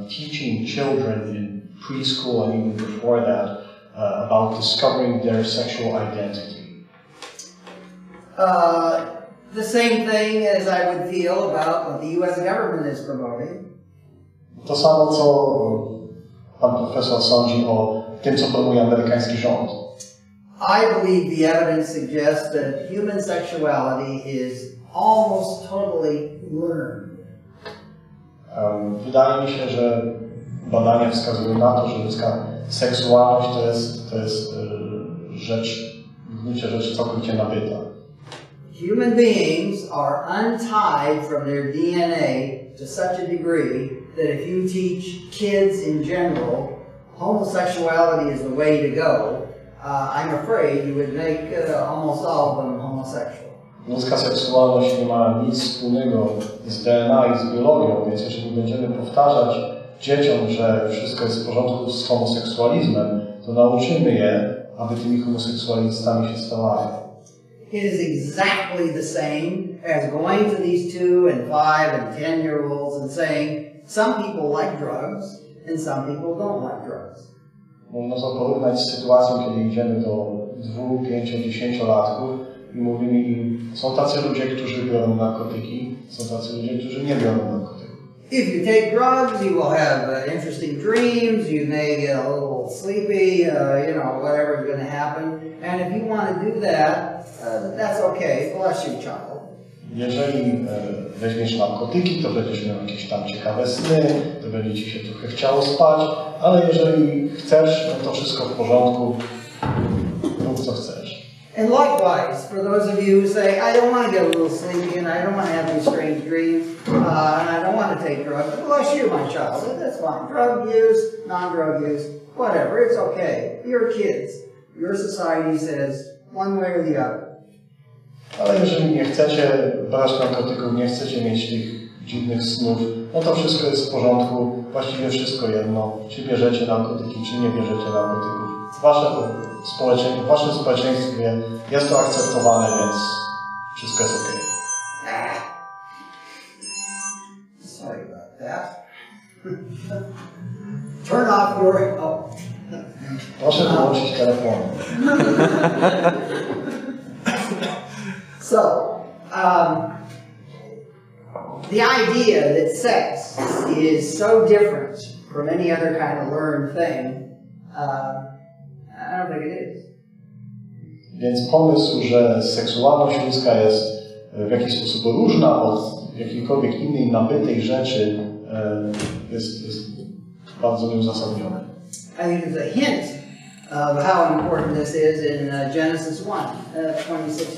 teaching children in preschool and even before that about discovering their sexual identity? The same thing as I would feel about what the U.S. government is promoting. To samo, co pan profesor sądzi o tym, co promuje amerykański rząd. I believe the evidence suggests that human sexuality is almost totally learned. Wydaje mi się, że badania wskazują na to, że ludzka seksualność to jest rzecz, w gruncie rzeczy całkowicie nabyta. Human beings are untied from their DNA to such a degree that if you teach kids in general homosexuality is the way to go, I'm afraid you would make almost all of them homosexual. Ludzka seksualność nie ma nic wspólnego z DNA i z biologią, więc jeżeli będziemy powtarzać dzieciom, że wszystko jest w porządku z homoseksualizmem, to nauczymy je, aby tymi homoseksualistami się stawali. It is exactly the same as going to these 2 and 5 and 10-year-olds and saying, some people like drugs and some people don't like drugs. Można to porównać z sytuacją, kiedy idziemy do 2, 5, 10-latków i mówimy im, są tacy ludzie, którzy biorą narkotyki, są tacy ludzie, którzy nie biorą narkotyków. If you take drugs, you will have interesting dreams, you may get a little sleepy, whatever is going to happen. And if you want to do that, that's okay, bless you, child. Jeżeli weźmiesz narkotyki, to będziesz miał jakieś tam ciekawe sny, to będzie ci się trochę chciało spać, ale jeżeli chcesz, no to wszystko w porządku, rób co chcesz. And likewise, for those of you who say, I don't want to get a little sleepy and I don't want to have these strange dreams and I don't want to take drugs, bless you, my child, that's fine. Drug use, non-drug use, whatever, it's okay. You're kids. Your society says one way or the other. Ale jeżeli nie chcecie brać narkotyków, nie chcecie mieć tych dziwnych snów, no to wszystko jest w porządku, właściwie wszystko jedno, czy bierzecie narkotyki, czy nie bierzecie narkotyków. W waszym społeczeństwie jest to akceptowane, więc wszystko jest okej. Sorry about that. Turn off your... Oh. Proszę wyłączyć telefon. So, the idea that sex is so different from any other kind of learned thing, I don't think it is. Więc pomysł, że seksualność ludzka jest w jakiś sposób różna od jakiejkolwiek innej nabytej rzeczy, jest bardzo nieuzasadniony. I think there's a hint of how important this is in Genesis 1,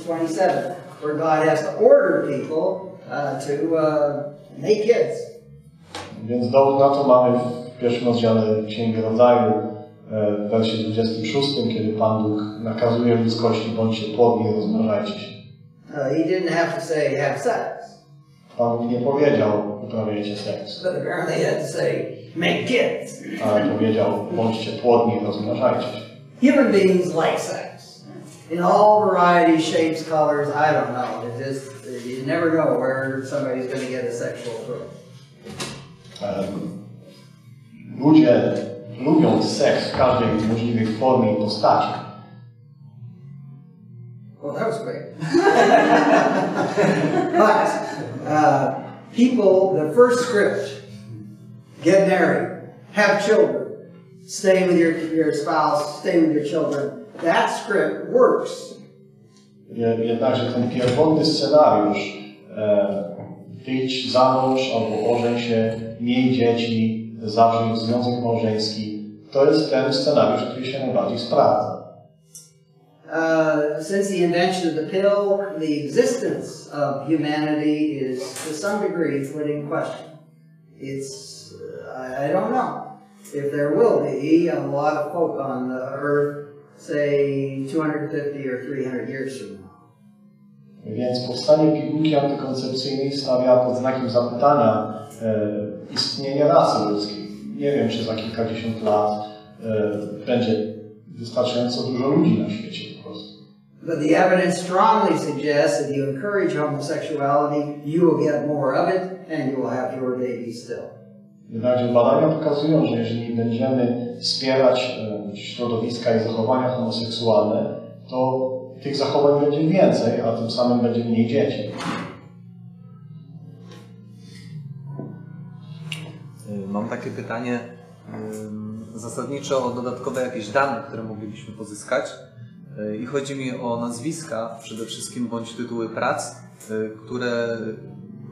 26-27, where God has to order people to make kids. Więc dowód na to mamy w pierwszym rozdziale Księgi Rodzaju, w wersie 26, kiedy Pan Bóg nakazuje ludzkości, bądźcie płodni i rozmnażajcie się. He didn't have to say have sex. Pan Bóg nie powiedział, uprawiajcie seks. But apparently he had to say make kids. Ale powiedział, bądźcie płodni i rozmnażajcie się. Human beings like sex. in all varieties, shapes, colors, I don't know. It just, you never know where somebody's going to get a sexual growth. Ludzie lubią seks w każdej możliwej formie i postaci. Well, that was quick. But people, the first script, get married, have children, stay with your spouse, stay with your children, that script works. Jednakże ten pierwotny scenariusz, wyjdź za mąż albo ożeń się, miej dzieci, zawrzyj związek małżeński, to jest ten scenariusz, który się najbardziej sprawdza. Since the invention of the pill, the existence of humanity is to some degree put in question. It's, I don't know if there will be a lot of folk on the earth, say 250 or 300 years from now. Więc powstanie pigułki antykoncepcyjnej stawia pod znakiem zapytania istnienie rasy ludzkiej. Nie wiem, czy za kilkadziesiąt lat będzie wystarczająco dużo ludzi na świecie po prostu. But the evidence strongly suggests that you encourage homosexuality, you will get more of it, and you will have your baby still. Jednakże badania pokazują, że jeżeli będziemy wspierać środowiska i zachowania homoseksualne, to tych zachowań będzie więcej, a tym samym będzie mniej dzieci. Mam takie pytanie zasadniczo o dodatkowe jakieś dane, które moglibyśmy pozyskać. I chodzi mi o nazwiska przede wszystkim bądź tytuły prac, które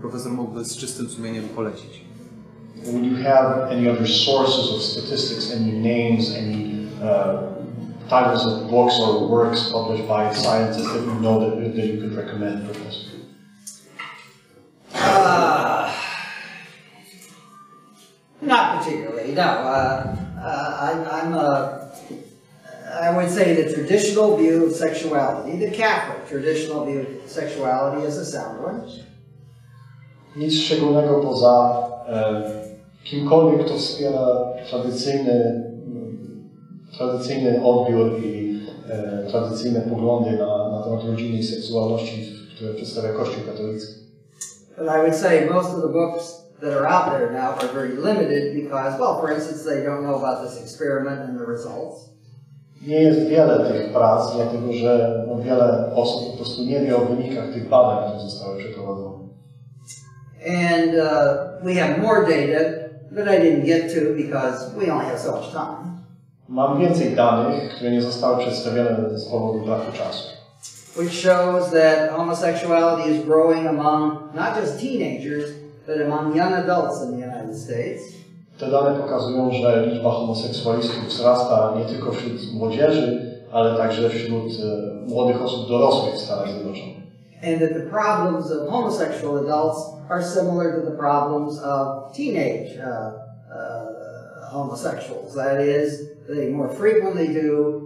profesor mógłby z czystym sumieniem polecić. Would you have any other sources of statistics, any names, any titles of books or works published by scientists that you know that you could recommend, Professor? Not particularly, no. I would say the traditional view of sexuality, the Catholic traditional view of sexuality is a sound one. Nic szczególnego poza kimkolwiek, kto wspiera tradycyjny odbiór i tradycyjne poglądy na temat rodziny i seksualności, które przedstawia Kościół katolicki. But I would say most of the books that are out there now are very limited because, well, for instance, they don't know about this experiment and the results. Nie jest wiele tych prac, dlatego że wiele osób po prostu nie wie o wynikach tych badań, które zostały przeprowadzone. And we have more data that I didn't get to because we only have so much time. Mam więcej danych, które nie zostały przedstawione z powodu braku czasu. Which shows that homosexuality is growing among not just teenagers, but among young adults in the United States. Te dane pokazują, że liczba homoseksualistów wzrasta nie tylko wśród młodzieży, ale także wśród młodych osób dorosłych w Stanach Zjednoczonych. And that the problems of homosexual adults are similar to the problems of teenage homosexuals. That is, they more frequently do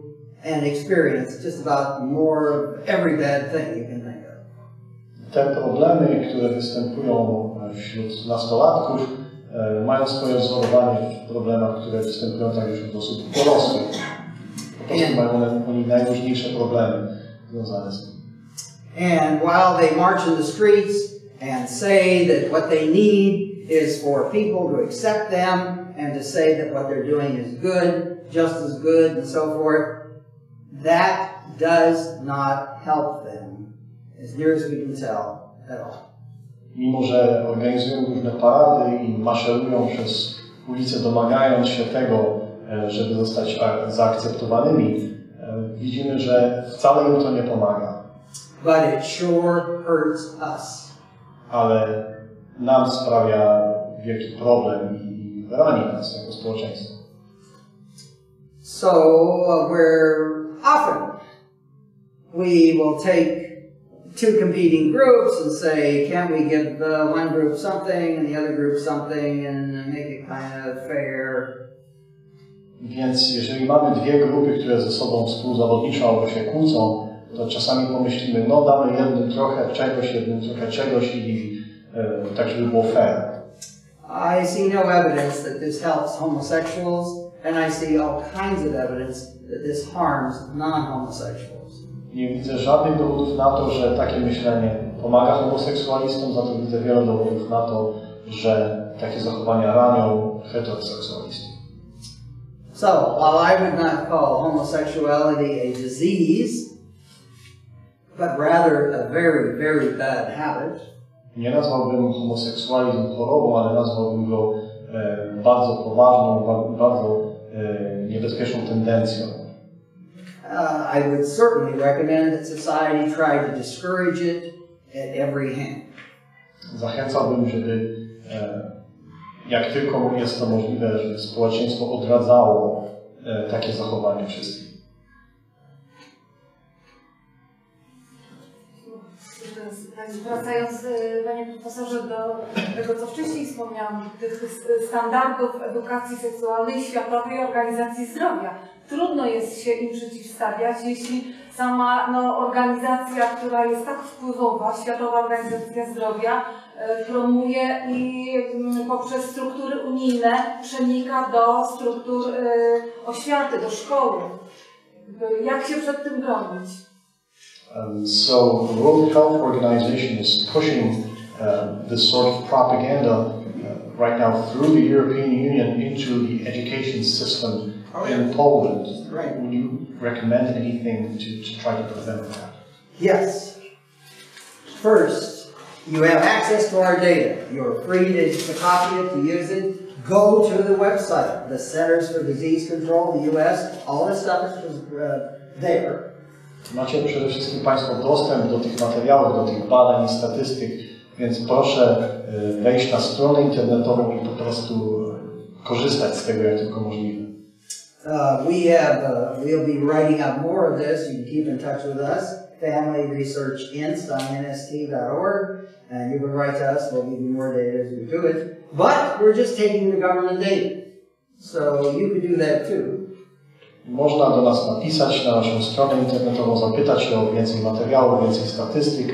and experience just about more of every bad thing you can think of. Te problemy, które występują wśród nastolatków, mają swoje wzorowanie w problemach, które występują także wśród osób dorosłych. Po prostu mają oni najróżniejsze problemy związane z tym. And while they march in the streets and say that what they need is for people to accept them and to say that what they're doing is good, just as good, and so forth, that does not help them, as near as we can tell, at all. Mimo że organizują różne parady i maszerują przez ulice domagając się tego, żeby zostać zaakceptowanymi, widzimy, że wcale im to nie pomaga. But it sure hurts us. Ale nam sprawia wielki problem i rani nas jako społeczeństwo. So we're often we will take two competing groups and say, can't we give one group something and the other group something and make it kind of fair? Więc jeżeli mamy dwie grupy, które ze sobą współzawodniczą albo się kłócą, to czasami pomyślimy, no damy jednym trochę czegoś i tak, żeby było fair. I see no evidence that this helps homosexuals, and I see all kinds of evidence that this harms non-homosexuals. nie widzę żadnych dowodów na to, że takie myślenie pomaga homoseksualistom, za to widzę wiele dowodów na to, że takie zachowania ranią heteroseksualistów. So, while I would not call homosexuality a disease, but rather a very, very bad habit, nie nazwałbym homoseksualizm chorobą, ale nazwałbym go bardzo poważną, bardzo niebezpieczną tendencją. I would certainly recommend that society try to discourage it at every hand. Zachęcałbym, żeby jak tylko jest to możliwe, żeby społeczeństwo odradzało takie zachowanie wszystkich. Wracając, panie profesorze, do tego, co wcześniej wspomniałam, tych standardów edukacji seksualnej Światowej Organizacji Zdrowia. Trudno jest się im przeciwstawiać, jeśli sama organizacja, która jest tak wpływowa, Światowa Organizacja Zdrowia, promuje i poprzez struktury unijne przenika do struktur oświaty, do szkoły. Jak się przed tym bronić? So the World Health Organization is pushing this sort of propaganda right now through the European Union into the education system in Poland. Right. Would you recommend anything to try to prevent that? Yes. First, you have access to our data. You're free to copy it, to use it. Go to the website, the Centers for Disease Control, the U.S. All this stuff is there. Macie przede wszystkim Państwo dostęp do tych materiałów, do tych badań i statystyk, więc proszę wejść na stronę internetową i po prostu korzystać z tego, jak tylko możliwe. We'll be writing up more of this. You can keep in touch with us. Family Research Inst on nst.org, and you can write to us. We'll give you more data as we do it. But we're just taking the government data, so you could do that too. Można do nas napisać na naszą stronę internetową, zapytać się o więcej materiałów, więcej statystyk,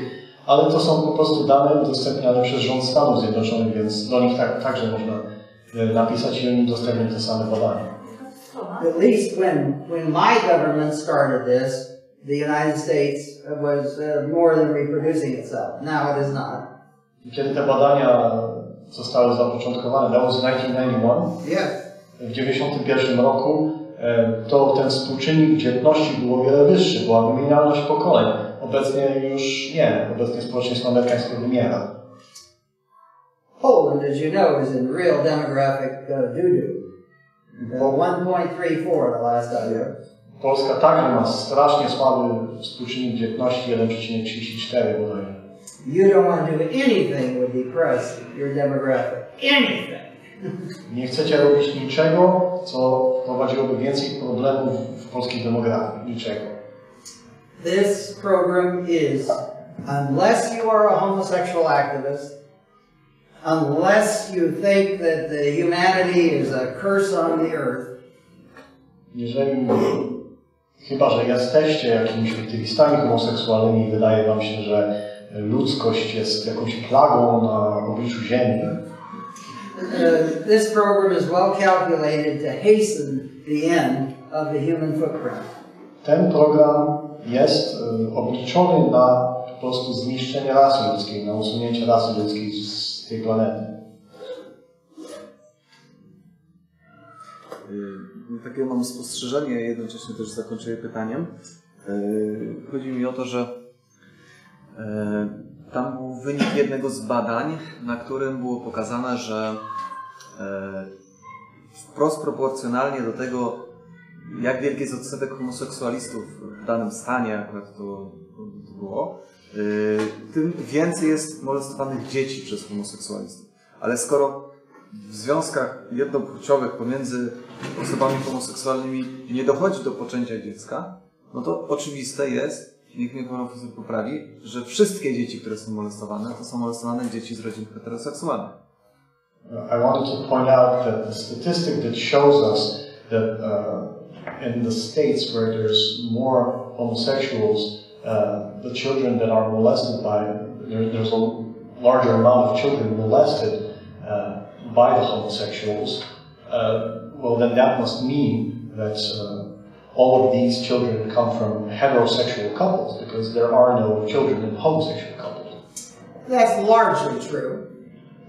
ale to są po prostu dane udostępniane przez rząd Stanów Zjednoczonych, więc do nich także można napisać i oni udostępnią te same badania. At least when my government started this, the United States was more than reproducing itself. Now it is not. Kiedy te badania zostały zapoczątkowane, that was 1991, Yes. w 1991 roku, to ten współczynnik dzietności był o wiele wyższy, była wymienialność pokoleń. Obecnie już nie, obecnie społeczeństwo amerykańskie wymiera. Poland, as you know, is in real demographic doo-doo. 1.34 the last I heard. Polska także ma strasznie słaby współczynnik dzietności, 1,34 bodajże. You don't want to do anything that would depress your demographic. Anything. Nie chcecie robić niczego, co prowadziłoby więcej problemów w polskiej demografii. Niczego. This program is, unless you are a homosexual activist, unless you think that the humanity is a curse on the earth, Jeżeli, chyba że jesteście jakimiś aktywistami homoseksualnymi i wydaje wam się, że ludzkość jest jakąś plagą na obliczu Ziemi, this program is well calculated to hasten the end of the human footprint. ten program jest obliczony na po prostu zniszczenie rasy ludzkiej, na usunięcie rasy ludzkiej z tej planety. Takie mam spostrzeżenie, jednocześnie też zakończę je pytaniem. Chodzi mi o to, że tam był wynik jednego z badań, na którym było pokazane, że wprost proporcjonalnie do tego, jak wielki jest odsetek homoseksualistów w danym stanie, akurat to było, tym więcej jest molestowanych dzieci przez homoseksualistów. Ale skoro w związkach jednopłciowych pomiędzy osobami homoseksualnymi nie dochodzi do poczęcia dziecka, no to oczywiste jest, niech mnie pan profesor poprawi, że wszystkie dzieci, które są molestowane, to są molestowane dzieci z rodzin heteroseksualnych. I wanted to point out that the statistic that shows us that in the states where there's more homosexuals, the children that are molested there's a larger amount of children molested by the homosexuals, well then that must mean that all of these children come from heterosexual couples because there are no children in homosexual couples. That's largely true.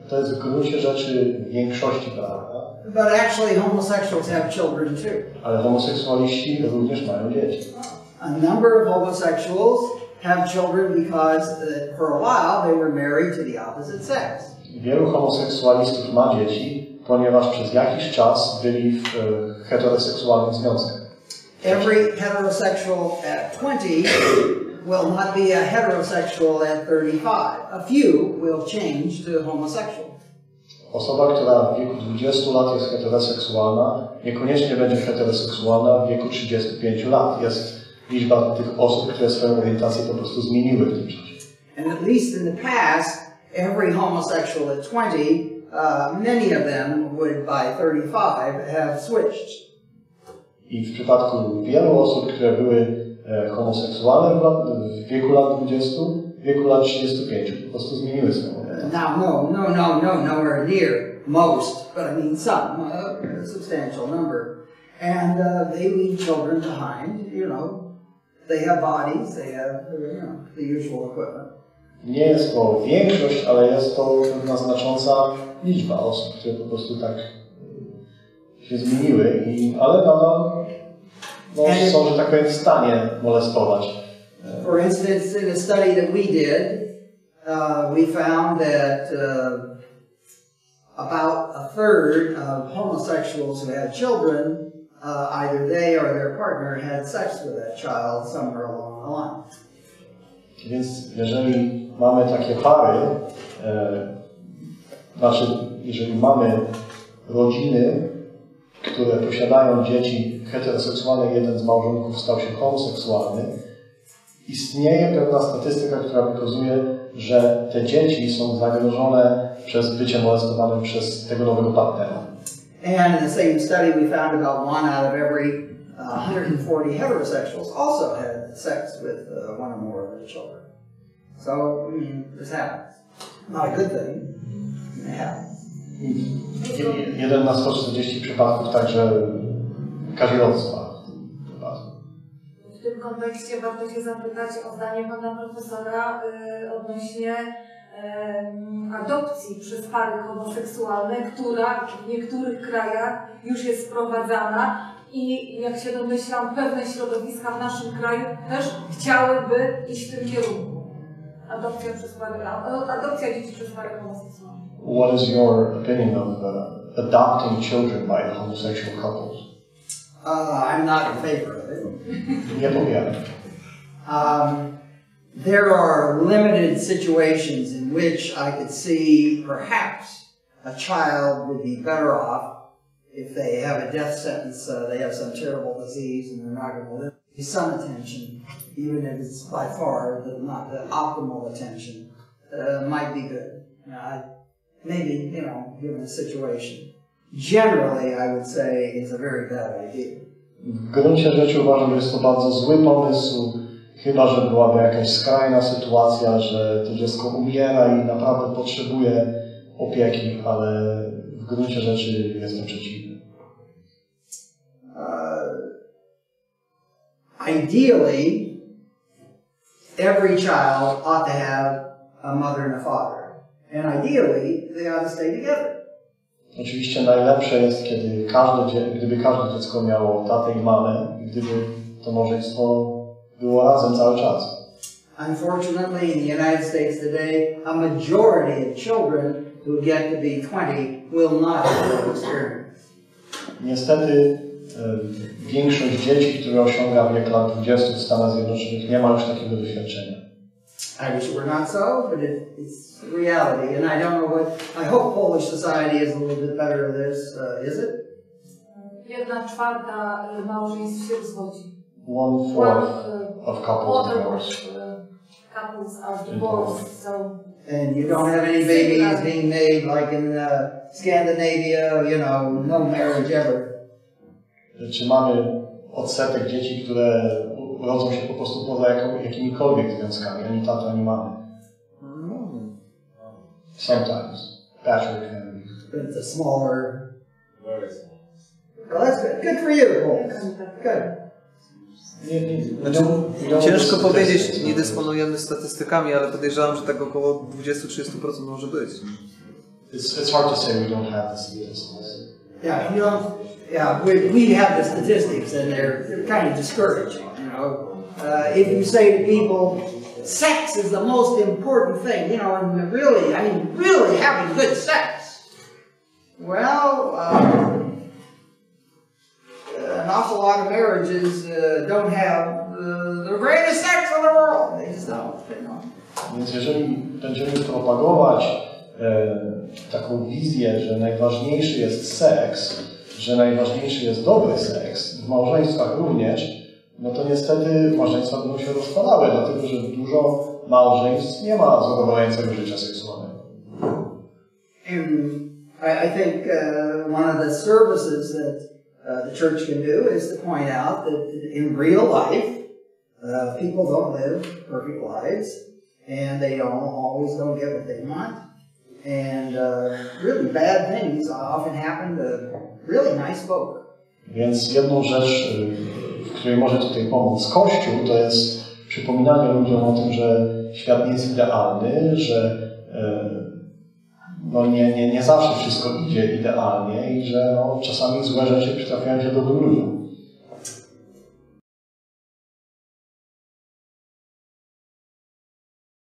To jest w gruncie rzeczy w większości prawda. But actually homosexuals have children too. Ale homoseksualiści również mają dzieci. A number of homosexuals have children because for a while they were married to the opposite sex. Wielu homoseksualistów ma dzieci, ponieważ przez jakiś czas byli w heteroseksualnych związkach. Every heterosexual at 20 will not be a heterosexual at 35. A few will change to homosexual. Osoba, która w wieku 20 lat jest heteroseksualna, niekoniecznie będzie heteroseksualna w wieku 35 lat. Jest liczba tych osób, które swoją orientację po prostu zmieniły w tym czasie. And at least in the past, every homosexual at 20, many of them would by 35 have switched. I w przypadku wielu osób, które były homoseksualne w wieku lat 20, w wieku lat 35 po prostu zmieniły swoją orientację. Nowhere near most, but I mean some, a substantial number. And they leave children behind, you know. They have bodies, they have, you know, the usual equipment. Nie jest to większość, ale jest to pewna znacząca liczba osób, które po prostu tak się zmieniły, ale nadal są, że tak powiem, w stanie molestować. For instance, in a study that we did, we found that about a third of homosexuals who had children, either they or their partner had sex with that child somewhere along the line. Więc jeżeli mamy takie pary, jeżeli mamy rodziny, które posiadają dzieci heteroseksualne, jeden z małżonków stał się homoseksualny, istnieje pewna statystyka, która wykazuje, że te dzieci są zagrożone przez bycie molestowanym przez tego nowego partnera. And in the same study we found about 1 out of every 140 heterosexuals also had sex with one or more of their children. So, I mean, this happens. Not a good thing. It happens. Jeden na 140 przypadków także kazirodztwa. W tym kontekście warto się zapytać o zdanie pana profesora odnośnie adopcji przez pary homoseksualne, która w niektórych krajach już jest wprowadzana i jak się domyślam, pewne środowiska w naszym kraju też chciałyby iść w tym kierunku. Adopcja dzieci przez pary homoseksualne. What is your opinion of adopting children by homosexual couples? I'm not in favor of it. Nie popieram. There are limited situations in which I could see perhaps a child would be better off if they have a death sentence, they have some terrible disease and they're not going to live. Some attention, even if it's by far not the optimal attention, might be good. Maybe, you know, given the situation. Generally, I would say it's a very bad idea. W gruncie rzeczy uważam, że jest to bardzo zły pomysł, chyba że byłaby jakaś skrajna sytuacja, że to dziecko umiera i naprawdę potrzebuje opieki, ale w gruncie rzeczy jestem przeciwny. Ideally, every child ought to have a mother and a father. And ideally, they ought to stay together. Oczywiście najlepsze jest, gdyby każde dziecko miało tatę i mamę, gdyby to małżeństwo było razem cały czas. Unfortunately, in the United States today, a majority of children who get to be 20 will not have that experience. Niestety większość dzieci, które osiąga wiek lat 20 w Stanach Zjednoczonych, nie ma już takiego doświadczenia. I wish it were not so, but it's reality, and I don't know I hope Polish society is a little bit better at this. Is it? 1/4 małżeństw się rozwodzi. 1/4 of couples are divorced, so. And you don't have any babies being made like in Scandinavia, you know, no marriage ever. Czy mamy odsetek dzieci, które urodzą się po prostu poza jakimikolwiek związkami, ani tato, ani mamy? Sometimes. Patrick and... It's a smaller... Very small. Well, that's good. Good for you, Paul. Good. Ciężko powiedzieć, nie dysponujemy statystykami, ale podejrzewam, że tak około 20-30% może być. It's hard to say, we don't have the statistics. Yeah, you know, yeah, we have the statistics and they're kind of discouraging, you know. If you say to people, sex is the most important thing, you know, and really, I mean, really having good sex. Well, an awful lot of marriages don't have the greatest sex in the world. They just don't, you know. Więc jeżeli będziemy propagować taką wizję, że najważniejszy jest seks, że najważniejszy jest dobry seks, w małżeństwach również, no to niestety małżeństwa będą się rozpadały, dlatego że dużo małżeństw nie ma zadowalającego życia seksualnego. I think one of the services that the church can do is to point out that in real life, people don't live perfect lives, and they always don't get what they want, and really bad things often happen to really nice folk. Więc jedną rzecz, w której może tutaj pomóc Kościół, to jest przypominanie ludziom o tym, że świat nie jest idealny, że no nie zawsze wszystko idzie idealnie i że no, czasami złe rzeczy przytrafiają się dobrym ludziom.